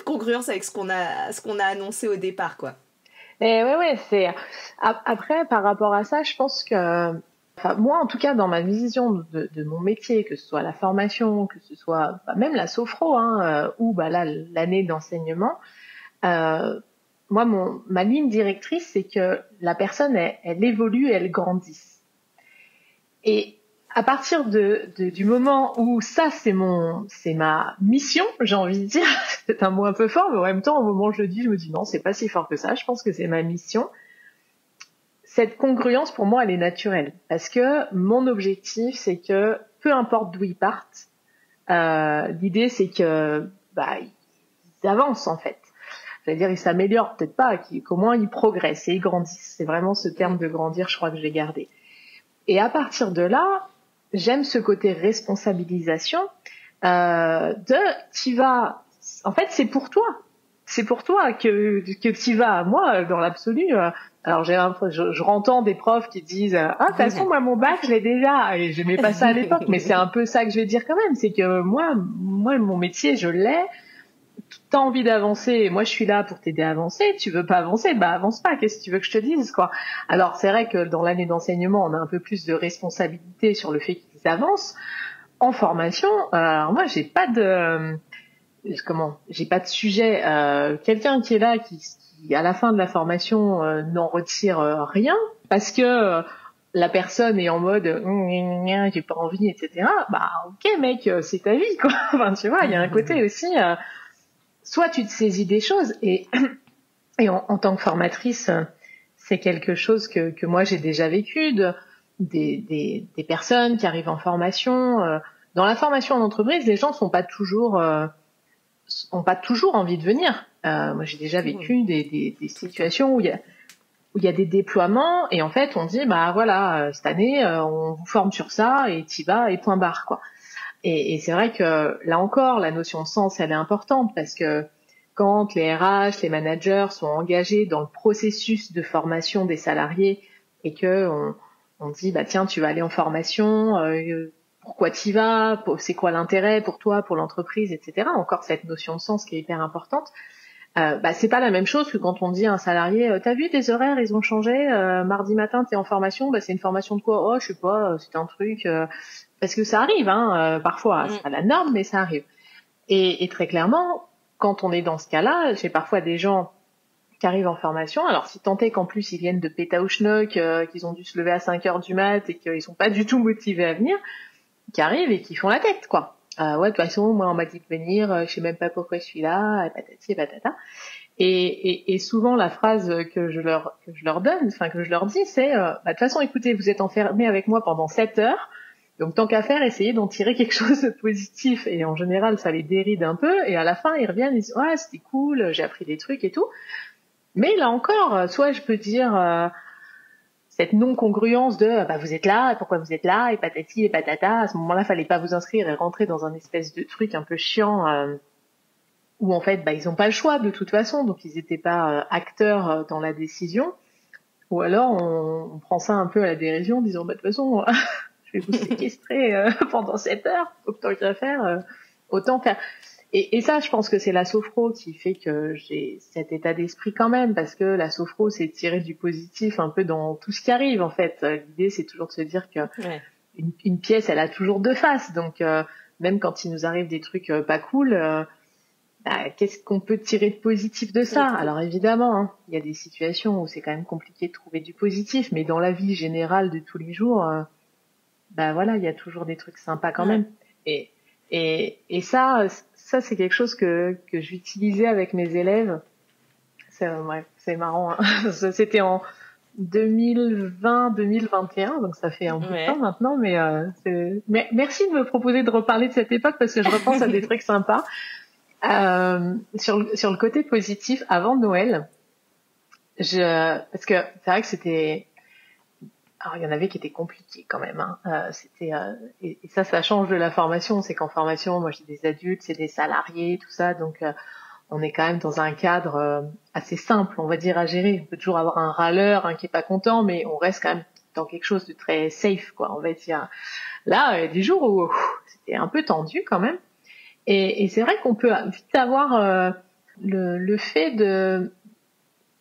congruence avec ce qu'on a annoncé au départ, quoi. Et ouais, c'est... Après, par rapport à ça, je pense que Enfin, moi, en tout cas, dans ma vision de mon métier, que ce soit la formation, que ce soit même la sophro, ou là l'année d'enseignement, moi, ma ligne directrice, c'est que la personne, elle évolue et elle grandisse. Et à partir du moment où ça, c'est ma mission, j'ai envie de dire, c'est un mot un peu fort, mais en même temps, au moment où je le dis, je me dis non, c'est pas si fort que ça. Je pense que c'est ma mission. Cette congruence, pour moi, elle est naturelle. Parce que mon objectif, c'est que peu importe d'où ils partent, l'idée, c'est que ils avancent, en fait. C'est-à-dire, ils s'améliorent peut-être pas, qu'au moins ils progressent et ils grandissent. C'est vraiment ce terme de grandir, je crois que je l'ai gardé. Et à partir de là, j'aime ce côté responsabilisation t'y vas. En fait, c'est pour toi. C'est pour toi que t'y vas. Moi, dans l'absolu, alors je rentends des profs qui disent de toute façon moi mon bac je l'ai déjà et j'aimais pas ça à l'époque, mais c'est un peu ça que je vais dire quand même, c'est que moi mon métier je l'ai. T'as envie d'avancer, moi je suis là pour t'aider à avancer. Tu veux pas avancer, avance pas. Qu'est-ce que tu veux que je te dise, quoi? Alors c'est vrai que dans l'année d'enseignement, on a un peu plus de responsabilité sur le fait qu'ils avancent. En formation, alors moi j'ai pas de sujet. Quelqu'un qui est là, qui à la fin de la formation n'en retire rien, parce que la personne est en mode j'ai pas envie, etc. Ok mec, c'est ta vie, quoi. Enfin, tu vois, il y a un côté aussi. Soit tu te saisis des choses et en tant que formatrice, c'est quelque chose que moi j'ai déjà vécu, des personnes qui arrivent en formation. Dans la formation en entreprise, les gens ont pas toujours envie de venir. Moi j'ai déjà vécu des situations où il y a des déploiements et en fait on dit voilà, cette année on vous forme sur ça et t'y vas et point barre, quoi. Et c'est vrai que là encore, la notion de sens, elle est importante parce que quand les RH, les managers sont engagés dans le processus de formation des salariés et que on dit tiens, tu vas aller en formation, pourquoi t'y vas, c'est quoi l'intérêt pour toi, pour l'entreprise, etc. Encore cette notion de sens qui est hyper importante. C'est pas la même chose que quand on dit à un salarié t'as vu tes horaires, ils ont changé, mardi matin t'es en formation, c'est une formation de quoi? Oh je sais pas, c'est un truc parce que ça arrive parfois, c'est pas la norme mais ça arrive. Et très clairement, quand on est dans ce cas-là, j'ai parfois des gens qui arrivent en formation, alors si tant est qu'en plus ils viennent de Pétaouchnok, qu'ils ont dû se lever à 5h du mat et qu'ils sont pas du tout motivés à venir, qui arrivent et qui font la tête, quoi. Ouais, de toute façon, moi on m'a dit de venir, je sais même pas pourquoi je suis là, et patati et patata. Et souvent la phrase que je leur donne, que je leur dis, c'est de toute façon, écoutez, vous êtes enfermés avec moi pendant 7 heures, donc tant qu'à faire, essayez d'en tirer quelque chose de positif. Et en général, ça les déride un peu, et à la fin, ils reviennent, ils disent ouais, c'était cool, j'ai appris des trucs et tout. Mais là encore, soit je peux dire cette non-congruence de vous êtes là, et pourquoi vous êtes là, et patati et patata. À ce moment-là, fallait pas vous inscrire et rentrer dans un espèce de truc un peu chiant où en fait ils ont pas le choix de toute façon, donc ils étaient pas acteurs dans la décision. Ou alors on prend ça un peu à la dérision en disant de toute façon je vais vous séquestrer pendant 7 heures, autant qu'à faire, autant faire. Et ça, je pense que c'est la sophro qui fait que j'ai cet état d'esprit quand même, parce que la sophro, c'est tirer du positif un peu dans tout ce qui arrive, en fait. L'idée, c'est toujours de se dire que une pièce, elle a toujours deux faces. Donc, même quand il nous arrive des trucs pas cool, qu'est-ce qu'on peut tirer de positif de ça? Alors, évidemment, il y a des situations où c'est quand même compliqué de trouver du positif, mais dans la vie générale de tous les jours, voilà, il y a toujours des trucs sympas quand même. Et ça, c'est quelque chose que j'utilisais avec mes élèves. C'est marrant. C'était en 2020-2021, donc ça fait un bout de temps maintenant. Mais merci de me proposer de reparler de cette époque parce que je repense à des trucs sympas. Sur le côté positif, avant Noël, parce que c'est vrai que c'était... Alors, il y en avait qui étaient compliqués quand même. Et ça change de la formation. C'est qu'en formation, moi, j'ai des adultes, c'est des salariés, tout ça. Donc, on est quand même dans un cadre assez simple, on va dire, à gérer. On peut toujours avoir un râleur, qui est pas content, mais on reste quand même dans quelque chose de très safe, quoi, on va dire. Là, il y a des jours où c'était un peu tendu quand même. Et c'est vrai qu'on peut vite avoir le fait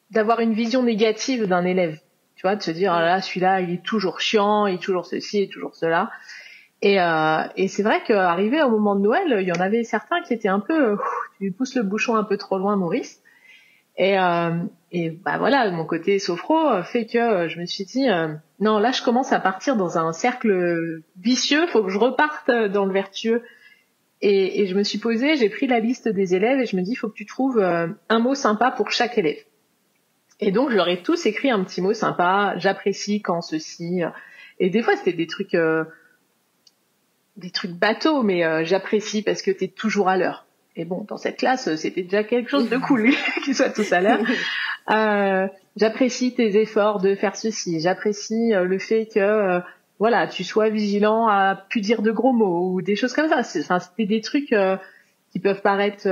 d'avoir une vision négative d'un élève. Tu vois, de se dire, ah là, celui-là, il est toujours chiant, il est toujours ceci, il est toujours cela. Et c'est vrai qu'arrivé au moment de Noël, il y en avait certains qui étaient un peu, tu pousses le bouchon un peu trop loin, Maurice. Et, euh, et bah voilà, mon côté sophro fait que je me suis dit, non, là, je commence à partir dans un cercle vicieux, faut que je reparte dans le vertueux. Et je me suis posée, j'ai pris la liste des élèves et je me dis, il faut que tu trouves un mot sympa pour chaque élève. Et donc, je leur ai tous écrit un petit mot sympa, j'apprécie quand ceci. Et des fois, c'était des trucs bateaux, mais j'apprécie parce que t'es toujours à l'heure. Et bon, dans cette classe, c'était déjà quelque chose de cool qu'ils soient tous à l'heure. J'apprécie tes efforts de faire ceci. J'apprécie le fait que voilà, tu sois vigilant à plus dire de gros mots ou des choses comme ça. C'était des trucs qui peuvent paraître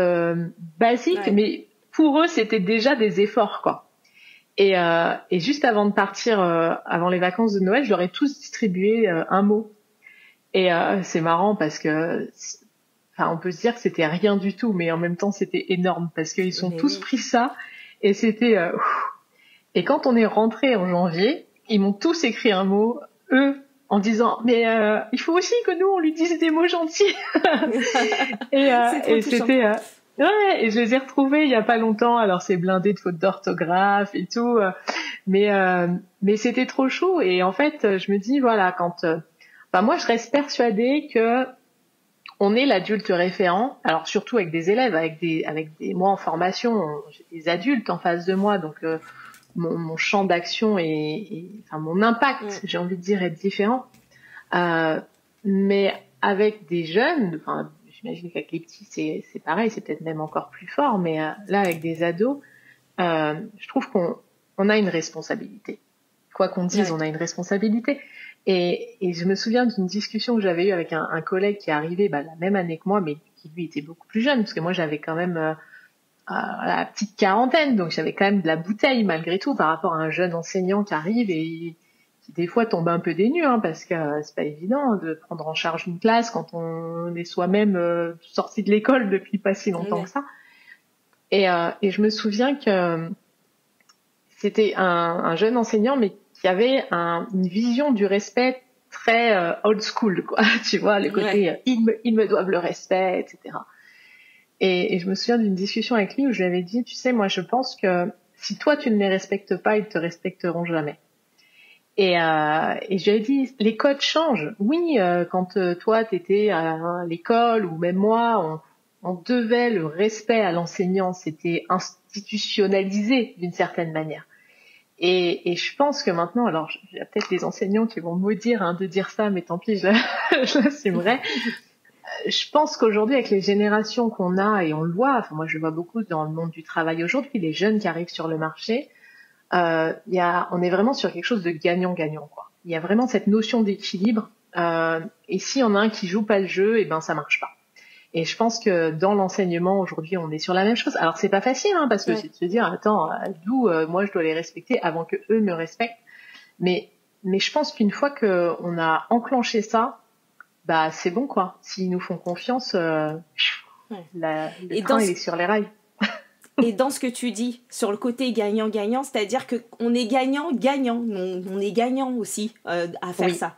basiques, mais pour eux, c'était déjà des efforts, quoi. Et juste avant de partir, avant les vacances de Noël, je leur ai tous distribué un mot. Et c'est marrant parce que, enfin, on peut se dire que c'était rien du tout, mais en même temps, c'était énorme parce qu'ils sont tous pris ça. Et c'était... Et quand on est rentré en janvier, ils m'ont tous écrit un mot, eux, en disant « Mais il faut aussi que nous, on lui dise des mots gentils !» Et c'était... ouais, et je les ai retrouvés il y a pas longtemps. Alors, c'est blindé de fautes d'orthographe et tout. Mais c'était trop chaud. Et en fait, je me dis, voilà, quand... Enfin, moi, je reste persuadée que on est l'adulte référent. Alors, surtout avec des élèves, avec des moi en formation, j'ai des adultes en face de moi, donc mon champ d'action enfin, mon impact, j'ai envie de dire, est différent. Mais avec des jeunes, enfin, j'imagine qu'avec les petits, c'est pareil, c'est peut-être même encore plus fort, mais là, avec des ados, je trouve qu'on a une responsabilité. Quoi qu'on dise, on a une responsabilité. Et je me souviens d'une discussion que j'avais eue avec un collègue qui est arrivé la même année que moi, mais qui lui était beaucoup plus jeune, parce que moi j'avais quand même la petite quarantaine, donc j'avais quand même de la bouteille malgré tout par rapport à un jeune enseignant qui arrive et qui des fois tombe un peu des nues, parce que c'est pas évident de prendre en charge une classe quand on est soi-même sorti de l'école depuis pas si longtemps que ça. Et je me souviens que c'était un jeune enseignant, mais qui avait une vision du respect très old school, quoi. Tu vois, le côté ils me doivent le respect, etc. Et je me souviens d'une discussion avec lui où je lui avais dit, tu sais, moi je pense que si toi tu ne les respectes pas, ils te respecteront jamais. Et je lui avais dit, les codes changent. Oui, quand toi t'étais à l'école ou même moi, on devait le respect à l'enseignant, c'était institutionnalisé d'une certaine manière. Et je pense que maintenant, alors il y a peut-être des enseignants qui vont me maudire de dire ça, mais tant pis, je l'assumerai. Je pense qu'aujourd'hui, avec les générations qu'on a, et on le voit, enfin moi je le vois beaucoup dans le monde du travail aujourd'hui, les jeunes qui arrivent sur le marché, on est vraiment sur quelque chose de gagnant-gagnant, quoi. Il y a vraiment cette notion d'équilibre, et s'il y en a un qui joue pas le jeu, et ben ça marche pas. Et je pense que dans l'enseignement aujourd'hui, on est sur la même chose. Alors c'est pas facile, parce que c'est de se dire, attends, d'où moi je dois les respecter avant que eux me respectent. Mais je pense qu'une fois que on a enclenché ça, c'est bon, quoi. S'ils nous font confiance, le train il est sur les rails. Et dans ce que tu dis, sur le côté gagnant-gagnant, c'est-à-dire qu'on est gagnant-gagnant, on est gagnant aussi à faire ça.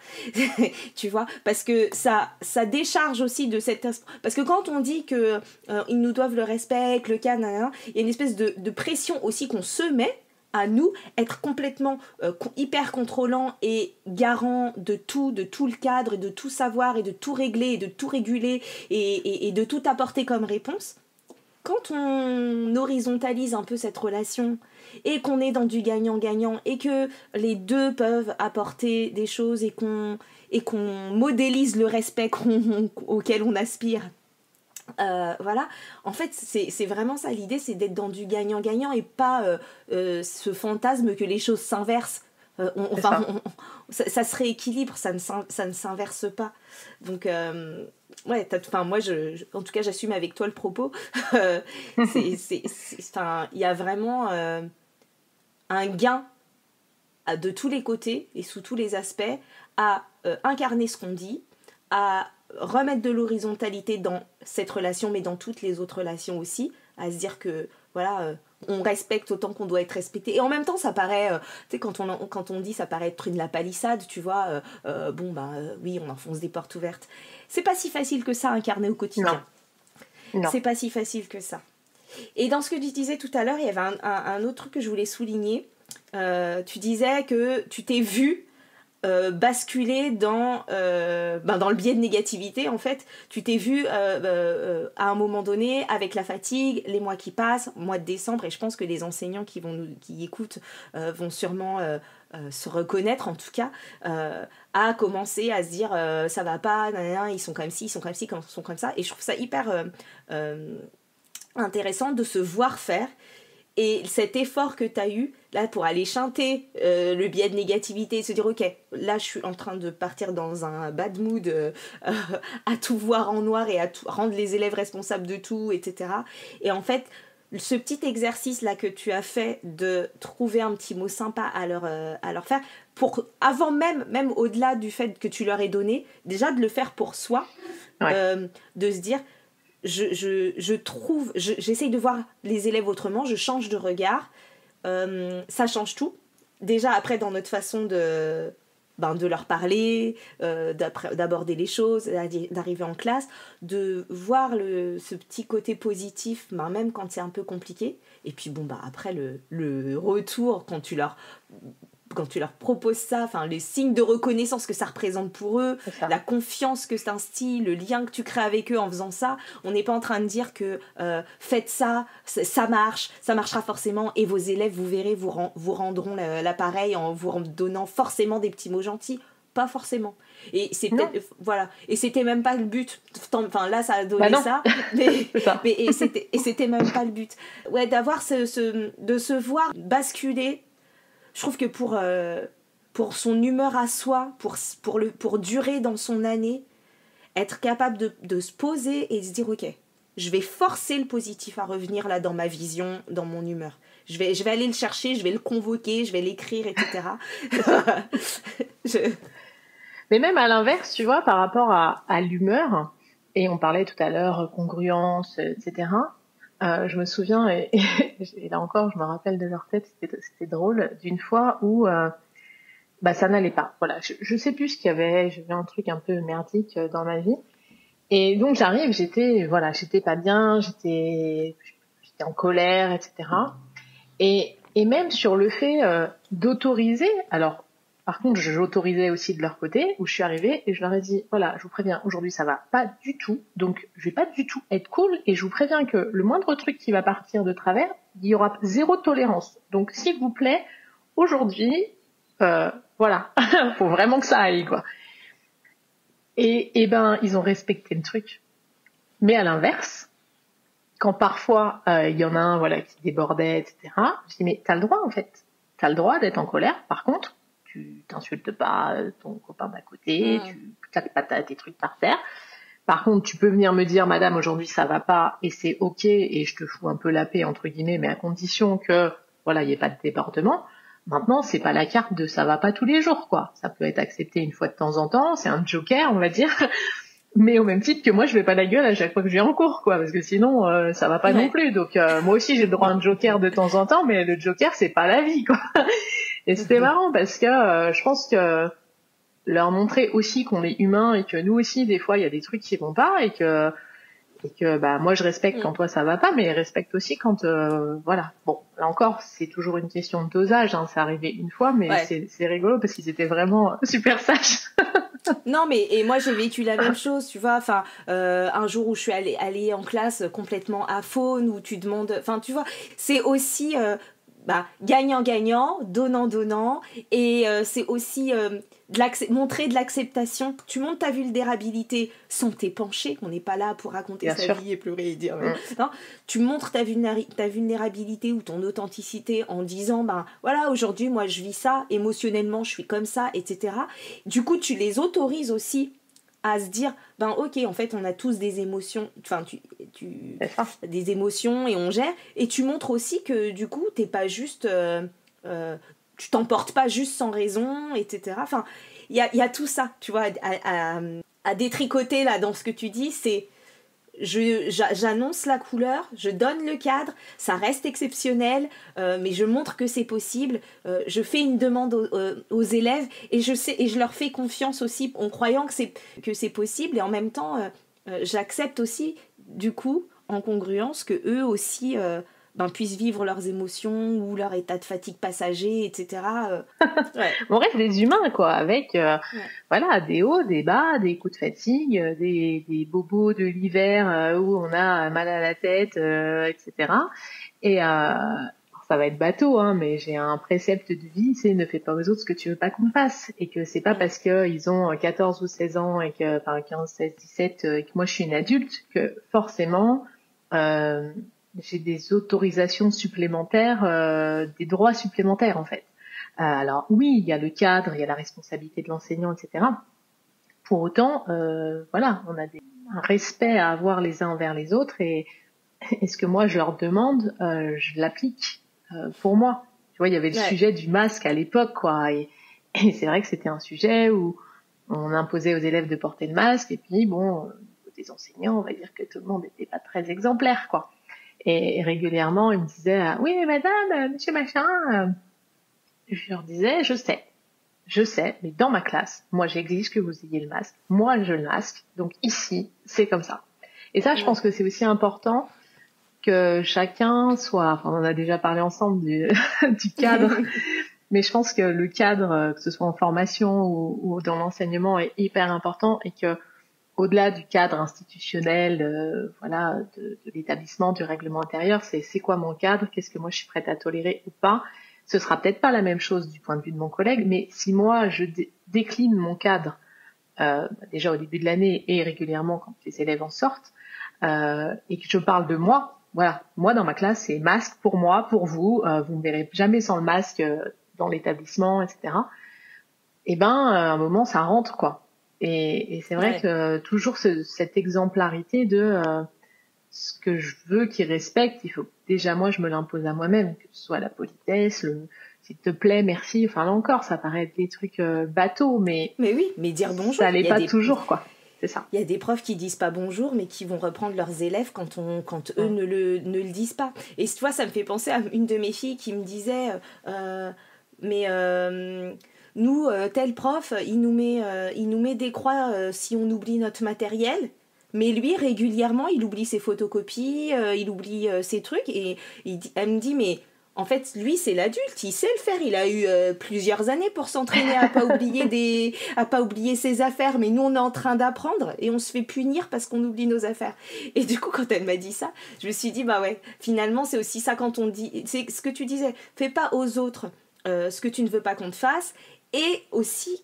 Tu vois, parce que ça décharge aussi de cette... Parce que quand on dit que ils nous doivent le respect, que le cas, il y a une espèce de pression aussi qu'on se met à nous, être complètement hyper contrôlant et garant de tout le cadre, et de tout savoir, et de tout régler, et de tout réguler, et de tout apporter comme réponse. Quand on horizontalise un peu cette relation et qu'on est dans du gagnant-gagnant et que les deux peuvent apporter des choses et qu'on modélise le respect auquel on aspire, voilà, en fait c'est vraiment ça l'idée, c'est d'être dans du gagnant-gagnant et pas ce fantasme que les choses s'inversent. Ça se rééquilibre, ça ne s'inverse pas. Donc ouais, moi en tout cas j'assume avec toi le propos. Il y a vraiment un gain de tous les côtés et sous tous les aspects à incarner ce qu'on dit, à remettre de l'horizontalité dans cette relation, mais dans toutes les autres relations aussi, à se dire que voilà, on respecte autant qu'on doit être respecté. Et en même temps, ça paraît, tu sais, quand on dit ça paraît être une la palissade, tu vois, oui, on enfonce des portes ouvertes. C'est pas si facile que ça à incarner au quotidien. Non. C'est pas si facile que ça. Et dans ce que tu disais tout à l'heure, il y avait un autre truc que je voulais souligner. Tu disais que tu t'es vu basculer dans le biais de négativité, en fait. Tu t'es vu à un moment donné, avec la fatigue, les mois qui passent, mois de décembre, et je pense que les enseignants qui écoutent vont sûrement se reconnaître, en tout cas, à commencer à se dire ça va pas, nanana, ils sont comme ci, ils sont comme ci, ils sont comme ça. Et je trouve ça hyper intéressant de se voir faire. Et cet effort que tu as eu, là, pour aller chanter le biais de négativité, se dire, ok, là, je suis en train de partir dans un bad mood, à tout voir en noir et à rendre les élèves responsables de tout, etc. Et en fait, ce petit exercice-là que tu as fait de trouver un petit mot sympa à leur faire, avant même au-delà du fait que tu leur aies donné, déjà de le faire pour soi, de se dire... j'essaye de voir les élèves autrement, je change de regard, ça change tout. Déjà après dans notre façon de leur parler, d'aborder les choses, d'arriver en classe, de voir ce petit côté positif, même quand c'est un peu compliqué. Et puis après le retour, quand tu leur proposes ça, les signes de reconnaissance que ça représente pour eux, la confiance que ça instille, le lien que tu crées avec eux en faisant ça, on n'est pas en train de dire que faites ça, ça marchera forcément, et vos élèves, vous verrez, vous rendront l'appareil en vous donnant forcément des petits mots gentils. Pas forcément. Et c'était même pas le but. Là, ça a donné ça. Et c'était même pas le but. Ouais, d'avoir de se voir basculer. Je trouve que pour son humeur à soi, pour durer dans son année, être capable de se poser et de se dire, ok, je vais forcer le positif à revenir là dans ma vision, dans mon humeur. Je vais aller le chercher, je vais le convoquer, je vais l'écrire, etc. Mais même à l'inverse, tu vois, par rapport à l'humeur, et on parlait tout à l'heure congruence, etc., je me souviens, et là encore, je me rappelle de leur tête, c'était drôle, d'une fois où ça n'allait pas. Voilà, je sais plus ce qu'il y avait, j'avais un truc un peu merdique dans ma vie. Et donc j'arrive, j'étais pas bien, j'étais en colère, etc. Et même sur le fait d'autoriser, alors par contre, j'autorisais aussi de leur côté, où je suis arrivée et je leur ai dit, voilà, je vous préviens, aujourd'hui ça va pas du tout, donc je vais pas du tout être cool, et je vous préviens que le moindre truc qui va partir de travers, il y aura 0 tolérance. Donc s'il vous plaît, aujourd'hui, voilà, faut vraiment que ça aille, quoi. Et ils ont respecté le truc. Mais à l'inverse, quand parfois il y en a un, qui débordait, etc., je dis, mais t'as le droit en fait, t'as le droit d'être en colère. Par contre, tu t'insultes pas ton copain d'à côté, tu claques pas tes trucs par terre. Par contre, tu peux venir me dire, madame, aujourd'hui ça va pas, et c'est ok, et je te fous un peu la paix, entre guillemets, mais à condition que, il y ait pas de débordement. Maintenant, c'est pas la carte de ça va pas tous les jours, quoi. Ça peut être accepté une fois de temps en temps, c'est un joker, on va dire. Mais au même titre que moi, je vais pas la gueule à chaque fois que je viens en cours, quoi, parce que sinon, ça va pas non plus. Donc, moi aussi, j'ai le droit à un joker de temps en temps, mais le joker, c'est pas la vie, quoi. Et c'était marrant parce que je pense que leur montrer aussi qu'on est humain et que nous aussi, des fois, il y a des trucs qui vont pas, et que moi je respecte quand toi ça va pas, mais respecte aussi quand voilà. Bon, là encore, c'est toujours une question de dosage, hein, c'est arrivé une fois, mais c'est rigolo parce qu'ils étaient vraiment super sages. Non, mais et moi j'ai vécu la même chose, tu vois. Un jour où je suis allée en classe complètement à faune, où tu demandes, tu vois, c'est aussi gagnant-gagnant, donnant-donnant, et c'est aussi montrer de l'acceptation. Tu montres ta vulnérabilité sans t'épancher, on n'est pas là pour raconter sa vie et pleurer et dire non. Tu montres ta vulnérabilité ou ton authenticité en disant voilà, aujourd'hui moi je vis ça, émotionnellement je suis comme ça, etc. Du coup tu les autorises aussi à se dire ok, en fait on a tous des émotions, des émotions et on gère, et tu montres aussi que du coup t'es pas juste tu t'emportes pas juste sans raison, etc. Il y a tout ça, tu vois, à détricoter là dans ce que tu dis. C'est j'annonce la couleur, je donne le cadre, ça reste exceptionnel, mais je montre que c'est possible, je fais une demande aux élèves et je leur fais confiance aussi en croyant que c'est possible, et en même temps j'accepte aussi du coup en congruence que eux aussi puissent vivre leurs émotions ou leur état de fatigue passager, etc. Ouais. On reste des humains, quoi, avec voilà, des hauts, des bas, des coups de fatigue, des bobos de l'hiver où on a mal à la tête, etc. Et ça va être bateau, hein, mais j'ai un précepte de vie, c'est ne fais pas aux autres ce que tu veux pas qu'on fasse. Et que c'est pas parce que ils ont 14 ou 16 ans et que, enfin 15, 16, 17, et que moi je suis une adulte, que forcément j'ai des autorisations supplémentaires, des droits supplémentaires en fait. Alors oui, il y a le cadre, il y a la responsabilité de l'enseignant, etc. Pour autant, voilà, on a un respect à avoir les uns envers les autres, et ce que moi je leur demande, je l'applique pour moi. Tu vois, il y avait le sujet du masque à l'époque, quoi, et c'est vrai que c'était un sujet où on imposait aux élèves de porter le masque, et puis bon, des enseignants, on va dire que tout le monde n'était pas très exemplaire, quoi. Et régulièrement, ils me disaient oui, mais madame, monsieur machin. Je leur disais, je sais, mais dans ma classe, moi j'exige que vous ayez le masque. Moi je le masque, donc ici, c'est comme ça. Et ça, je pense que c'est aussi important que chacun soit, enfin on en a déjà parlé ensemble du cadre, mais je pense que le cadre, que ce soit en formation ou dans l'enseignement, est hyper important, et que au-delà du cadre institutionnel, voilà, de l'établissement, du règlement intérieur, c'est quoi mon cadre, qu'est-ce que moi je suis prête à tolérer ou pas. Ce sera peut-être pas la même chose du point de vue de mon collègue, mais si moi je décline mon cadre, déjà au début de l'année et régulièrement quand les élèves en sortent, et que je parle de moi, voilà, moi dans ma classe c'est masque pour moi, pour vous, vous me verrez jamais sans le masque dans l'établissement, etc. Et à un moment ça rentre, quoi. Et c'est vrai que toujours cette exemplarité de ce que je veux qu'ils respectent, il faut que déjà moi je me l'impose à moi-même, que ce soit la politesse, s'il te plaît, merci, enfin là encore ça paraît être des trucs bateaux, mais oui, mais dire bonjour, ça l'est pas toujours, quoi. C'est ça. Il y a des profs qui disent pas bonjour, mais qui vont reprendre leurs élèves quand eux ne le disent pas. Et tu vois, ça me fait penser à une de mes filles qui me disait nous, tel prof, il nous met des croix si on oublie notre matériel. Mais lui, régulièrement, il oublie ses photocopies, il oublie ses trucs. Et elle me dit, mais en fait, lui, c'est l'adulte, il sait le faire. Il a eu plusieurs années pour s'entraîner à pas oublier ses affaires. Mais nous, on est en train d'apprendre et on se fait punir parce qu'on oublie nos affaires. Et du coup, quand elle m'a dit ça, je me suis dit, bah ouais, finalement, c'est aussi ça quand on dit... C'est ce que tu disais, fais pas aux autres ce que tu ne veux pas qu'on te fasse. Et aussi...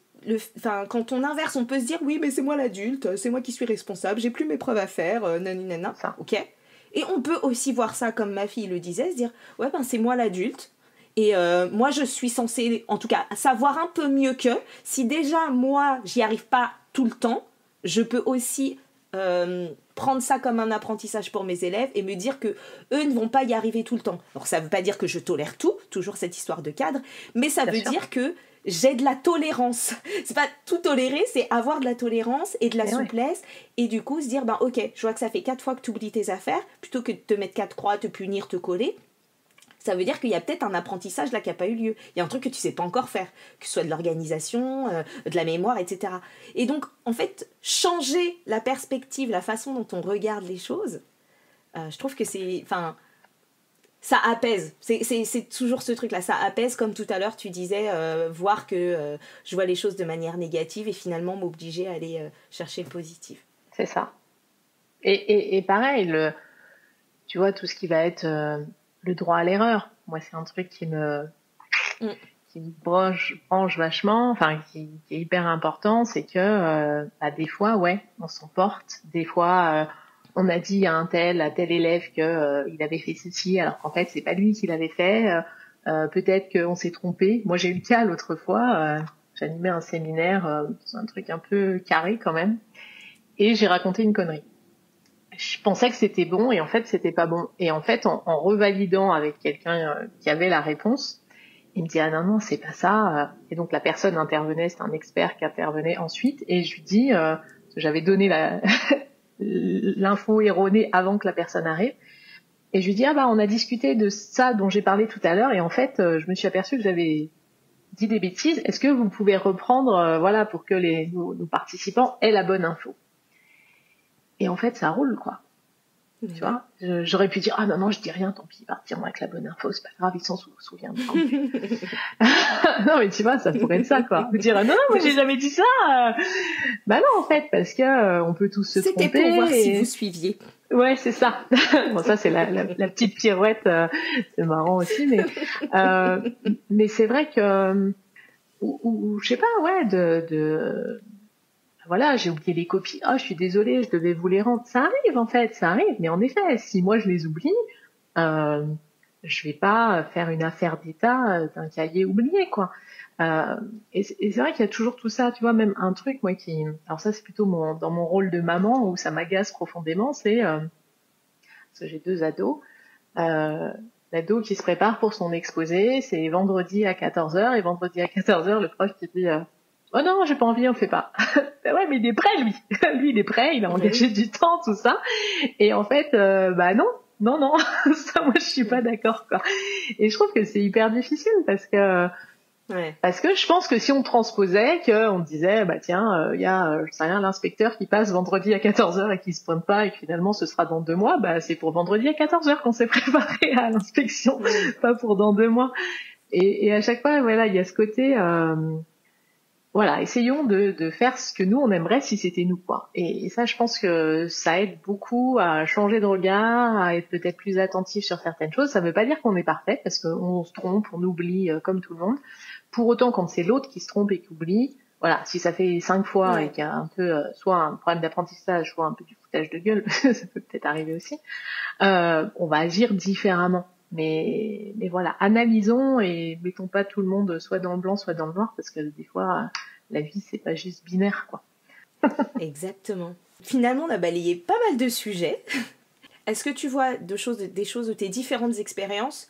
quand on inverse, on peut se dire oui, mais c'est moi l'adulte, c'est moi qui suis responsable, j'ai plus mes preuves à faire, nanana, ok. Et on peut aussi voir ça comme ma fille le disait, se dire ouais, c'est moi l'adulte, et moi je suis censée, en tout cas, savoir un peu mieux que, si déjà moi j'y arrive pas tout le temps, je peux aussi prendre ça comme un apprentissage pour mes élèves et me dire que eux ne vont pas y arriver tout le temps. Alors ça veut pas dire que je tolère tout, toujours cette histoire de cadre, mais ça veut dire que j'ai de la tolérance. C'est pas tout tolérer, c'est avoir de la tolérance et de la souplesse. Et du coup, se dire, ok, je vois que ça fait 4 fois que tu oublies tes affaires, plutôt que de te mettre 4 croix, te punir, te coller. Ça veut dire qu'il y a peut-être un apprentissage là qui n'a pas eu lieu. Il y a un truc que tu sais pas encore faire, que ce soit de l'organisation, de la mémoire, etc. Et donc, en fait, changer la perspective, la façon dont on regarde les choses, je trouve que c'est... ça apaise, c'est toujours ce truc là, ça apaise, comme tout à l'heure tu disais, voir que je vois les choses de manière négative et finalement m'obliger à aller chercher le positif. C'est ça. Et pareil, tu vois, tout ce qui va être le droit à l'erreur, moi c'est un truc qui me branche vachement, qui est hyper important, c'est que des fois on s'emporte, des fois on a dit à tel élève que il avait fait ceci alors qu'en fait c'est pas lui qui l'avait fait, peut-être qu'on s'est trompé. Moi j'ai eu le cas l'autre fois, j'animais un séminaire, un truc un peu carré quand même, et j'ai raconté une connerie. Je pensais que c'était bon et en fait c'était pas bon, et en fait en revalidant avec quelqu'un qui avait la réponse, il me dit non c'est pas ça, et donc la personne intervenait, c'est un expert qui intervenait ensuite, et je lui dis que j'avais donné l'info erronée avant que la personne arrive. Et je lui dis, on a discuté de ça dont j'ai parlé tout à l'heure, et en fait, je me suis aperçue que j'avais dit des bêtises. Est-ce que vous pouvez reprendre, pour que nos participants aient la bonne info? Et en fait, ça roule, quoi. Tu vois, j'aurais pu dire, non, je dis rien, tant pis, partiront avec la bonne info, c'est pas grave, ils s'en souviendront. Non, mais tu vois, ça pourrait être ça, quoi. Vous dire, non, moi, j'ai jamais dit ça. Bah non, en fait, parce que on peut tous se tromper. C'était pour voir si vous suiviez. Ouais, c'est ça. Bon, ça, c'est la petite pirouette, c'est marrant aussi, mais c'est vrai que, ou je sais pas, ouais, voilà, j'ai oublié les copies. Je suis désolée, je devais vous les rendre. Ça arrive, en fait, ça arrive. Mais en effet, si moi je les oublie, je vais pas faire une affaire d'état d'un cahier oublié, quoi. Et c'est vrai qu'il y a toujours tout ça, tu vois, même un truc, moi, alors ça, c'est plutôt dans mon rôle de maman où ça m'agace profondément, c'est, parce que j'ai 2 ados, l'ado qui se prépare pour son exposé, c'est vendredi à 14h, et vendredi à 14h, le prof qui dit, oh non, j'ai pas envie, on fait pas. Ouais, mais il est prêt, lui. Lui, il est prêt, il a engagé du temps, tout ça. Et en fait, non. Ça, moi, je suis pas d'accord, quoi. Et je trouve que c'est hyper difficile parce que je pense que si on transposait, qu'on disait, tiens, il y a, je sais rien, l'inspecteur qui passe vendredi à 14h et qui se pointe pas et que finalement ce sera dans 2 mois, c'est pour vendredi à 14h qu'on s'est préparé à l'inspection, pas pour dans 2 mois. Et à chaque fois, voilà, il y a ce côté, voilà, essayons de faire ce que nous on aimerait si c'était nous, quoi. Et ça, je pense que ça aide beaucoup à changer de regard, à être peut-être plus attentif sur certaines choses. Ça veut pas dire qu'on est parfait, parce qu'on se trompe, on oublie comme tout le monde. Pour autant, quand c'est l'autre qui se trompe et qui oublie, voilà, si ça fait 5 fois et qu'il y a un peu soit un problème d'apprentissage, soit un peu du foutage de gueule, ça peut peut-être arriver aussi, on va agir différemment. Mais voilà, analysons et mettons pas tout le monde soit dans le blanc, soit dans le noir, parce que des fois, la vie, c'est pas juste binaire, quoi. Exactement. Finalement, on a balayé pas mal de sujets. Est-ce que tu vois des choses de tes différentes expériences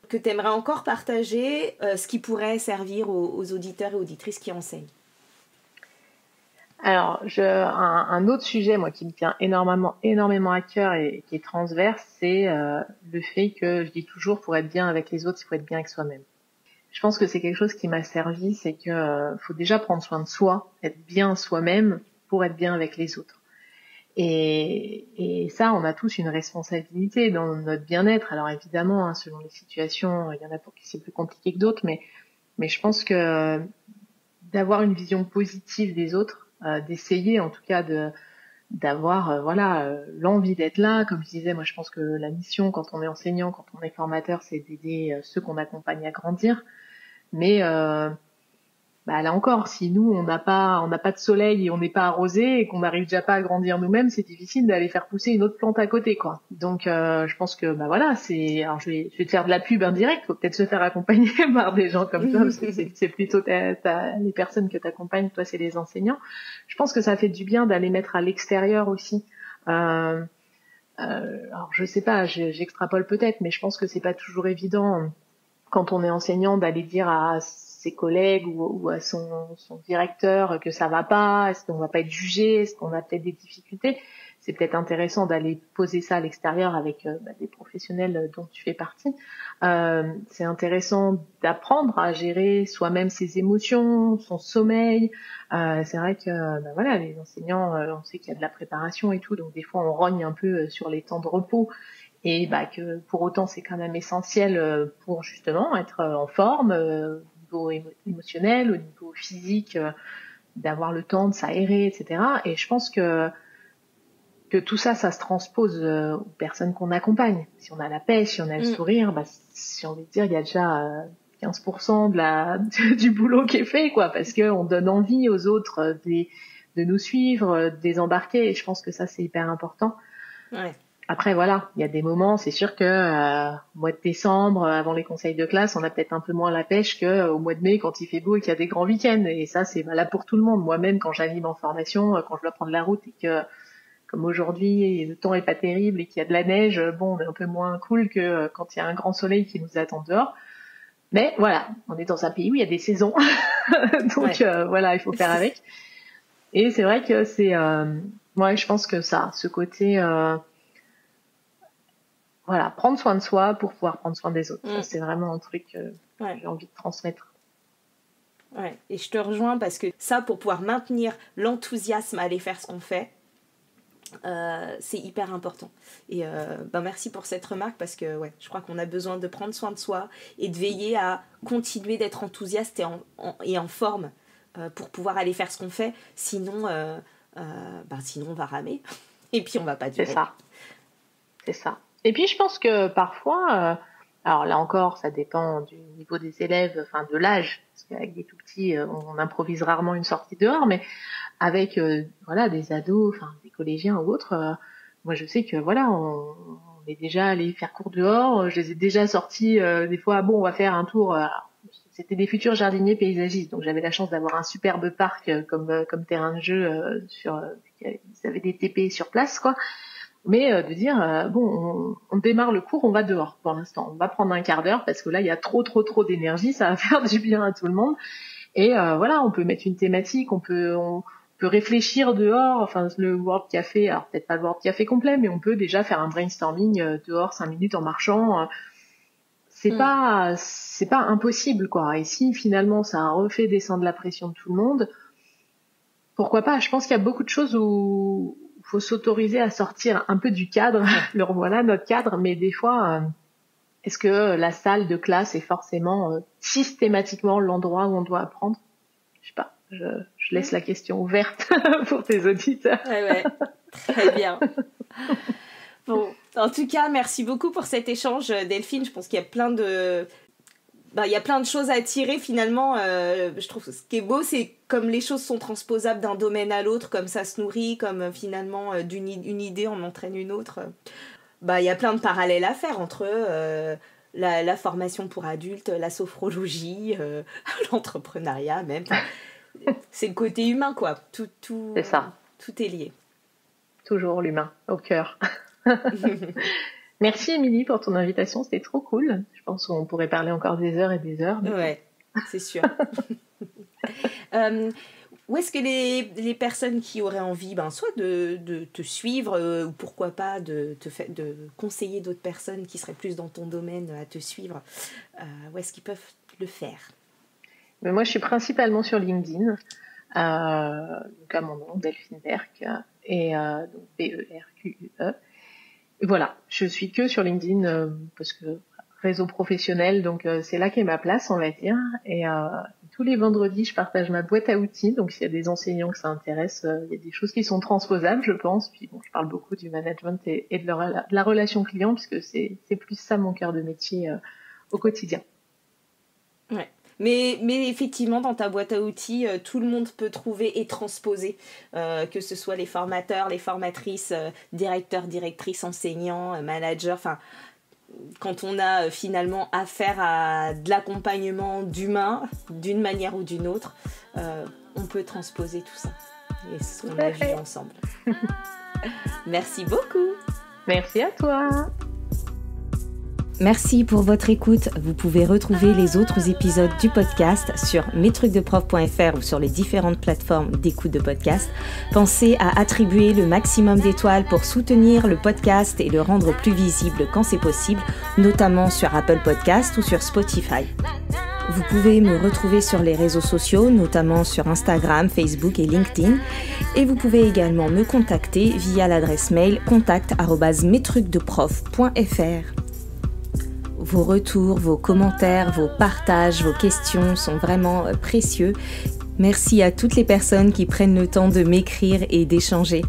que tu aimerais encore partager, ce qui pourrait servir aux auditeurs et auditrices qui enseignent? Alors, un autre sujet, moi, qui me tient énormément à cœur et qui est transverse, c'est le fait que, je dis toujours, pour être bien avec les autres, il faut être bien avec soi-même. Je pense que c'est quelque chose qui m'a servi, c'est que faut déjà prendre soin de soi, être bien soi-même pour être bien avec les autres. Et ça, on a tous une responsabilité dans notre bien-être. Alors évidemment, selon les situations, il y en a pour qui c'est plus compliqué que d'autres, mais je pense que d'avoir une vision positive des autres, d'essayer en tout cas d'avoir l'envie d'être là. Comme je disais, moi je pense que la mission quand on est enseignant, quand on est formateur, c'est d'aider ceux qu'on accompagne à grandir. Mais là encore, si nous on n'a pas de soleil et on n'est pas arrosé et qu'on n'arrive déjà pas à grandir nous-mêmes, c'est difficile d'aller faire pousser une autre plante à côté, quoi. Donc je pense que alors je vais te faire de la pub indirecte, faut peut-être se faire accompagner par des gens comme toi, parce que c'est plutôt les personnes que t'accompagnes, toi c'est les enseignants. Je pense que ça fait du bien d'aller mettre à l'extérieur aussi. Alors je sais pas, j'extrapole peut-être, mais je pense que c'est pas toujours évident quand on est enseignant d'aller dire à ses collègues ou à son directeur que ça va pas, est-ce qu'on va pas être jugé, est-ce qu'on a peut-être des difficultés. C'est peut-être intéressant d'aller poser ça à l'extérieur avec des professionnels dont tu fais partie. C'est intéressant d'apprendre à gérer soi-même ses émotions, son sommeil. C'est vrai que les enseignants, on sait qu'il y a de la préparation et tout, donc des fois on rogne un peu sur les temps de repos. Et que pour autant c'est quand même essentiel pour justement être en forme au niveau émotionnel, au niveau physique, d'avoir le temps de s'aérer, etc. Et je pense que tout ça se transpose aux personnes qu'on accompagne. Si on a la pêche, si on a le sourire, si on veut dire, il y a déjà 15% du boulot qui est fait, quoi, parce que on donne envie aux autres de nous suivre, de les embarquer. Et je pense que ça c'est hyper important. Ouais. Après, voilà, il y a des moments, c'est sûr que au mois de décembre, avant les conseils de classe, on a peut-être un peu moins la pêche qu'au mois de mai, quand il fait beau et qu'il y a des grands week-ends. Et ça, c'est valable pour tout le monde. Moi-même, quand j'anime en formation, quand je dois prendre la route et que, comme aujourd'hui, le temps est pas terrible et qu'il y a de la neige, on est un peu moins cool que quand il y a un grand soleil qui nous attend dehors. Mais voilà, on est dans un pays où il y a des saisons. Donc il faut faire avec. Et c'est vrai que Ouais, je pense que ce côté, voilà, prendre soin de soi pour pouvoir prendre soin des autres. Ça, c'est vraiment un truc que j'ai envie de transmettre. Ouais, et je te rejoins parce que ça, pour pouvoir maintenir l'enthousiasme à aller faire ce qu'on fait, c'est hyper important. Et merci pour cette remarque parce que je crois qu'on a besoin de prendre soin de soi et de veiller à continuer d'être enthousiaste et en forme pour pouvoir aller faire ce qu'on fait. Sinon, sinon on va ramer et puis on va pas durer. C'est ça. Et puis je pense que parfois, alors là encore, ça dépend du niveau des élèves, enfin de l'âge, parce qu'avec des tout petits, on improvise rarement une sortie dehors, mais avec des ados, enfin des collégiens ou autres, moi je sais que on est déjà allé faire cours dehors, je les ai déjà sortis des fois, on va faire un tour. C'était des futurs jardiniers paysagistes, donc j'avais la chance d'avoir un superbe parc comme terrain de jeu ils avaient des TP sur place, quoi. Mais de dire on démarre le cours, on va dehors pour l'instant, on va prendre un quart d'heure parce que là il y a trop d'énergie, ça va faire du bien à tout le monde. Et on peut mettre une thématique, on peut réfléchir dehors, enfin le World Café, alors peut-être pas le World Café complet, mais on peut déjà faire un brainstorming dehors 5 minutes en marchant. C'est pas impossible, quoi. Et si finalement ça refait descendre la pression de tout le monde, pourquoi pas? Je pense qu'il y a beaucoup de choses où faut s'autoriser à sortir un peu du cadre. Le revoilà, notre cadre, mais des fois, est-ce que la salle de classe est forcément systématiquement l'endroit où on doit apprendre? Je sais pas, je laisse la question ouverte pour tes auditeurs. Ouais, très bien. Bon, en tout cas, merci beaucoup pour cet échange, Delphine. Je pense qu'il y a plein de choses à tirer finalement. Je trouve que ce qui est beau, c'est comme les choses sont transposables d'un domaine à l'autre, comme ça se nourrit, comme finalement une idée en entraîne une autre. Il y a plein de parallèles à faire entre la formation pour adultes, la sophrologie, l'entrepreneuriat même. C'est le côté humain, quoi. Tout, c'est ça. Tout est lié. Toujours l'humain au cœur. Merci Émilie pour ton invitation, c'était trop cool. Je pense qu'on pourrait parler encore des heures et des heures. Ouais, c'est sûr. Où est-ce que les personnes qui auraient envie, soit de te suivre ou pourquoi pas de conseiller d'autres personnes qui seraient plus dans ton domaine à te suivre, où est-ce qu'ils peuvent le faire? Mais moi, je suis principalement sur LinkedIn, donc à mon nom, Delphine Berck, et donc Berque. Voilà, je suis que sur LinkedIn parce que réseau professionnel, donc c'est là qu'est ma place, on va dire. Et tous les vendredis, je partage ma boîte à outils, donc s'il y a des enseignants que ça intéresse, il y a des choses qui sont transposables, je pense. Puis je parle beaucoup du management et de la relation client, puisque c'est plus ça mon cœur de métier au quotidien. Ouais. Mais effectivement, dans ta boîte à outils, tout le monde peut trouver et transposer, que ce soit les formateurs, les formatrices, directeurs, directrices, enseignants, managers, enfin, quand on a finalement affaire à de l'accompagnement d'humains, d'une manière ou d'une autre, on peut transposer tout ça. Et c'est ce qu'on a vu ensemble. Merci beaucoup. Merci à toi. Merci pour votre écoute. Vous pouvez retrouver les autres épisodes du podcast sur mestrucsdeprof.fr ou sur les différentes plateformes d'écoute de podcast. Pensez à attribuer le maximum d'étoiles pour soutenir le podcast et le rendre plus visible quand c'est possible, notamment sur Apple Podcast ou sur Spotify. Vous pouvez me retrouver sur les réseaux sociaux, notamment sur Instagram, Facebook et LinkedIn. Et vous pouvez également me contacter via l'adresse mail contact@mestrucsdeprof.fr. Vos retours, vos commentaires, vos partages, vos questions sont vraiment précieux. Merci à toutes les personnes qui prennent le temps de m'écrire et d'échanger.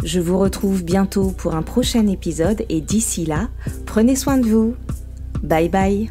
Je vous retrouve bientôt pour un prochain épisode et d'ici là, prenez soin de vous. Bye bye.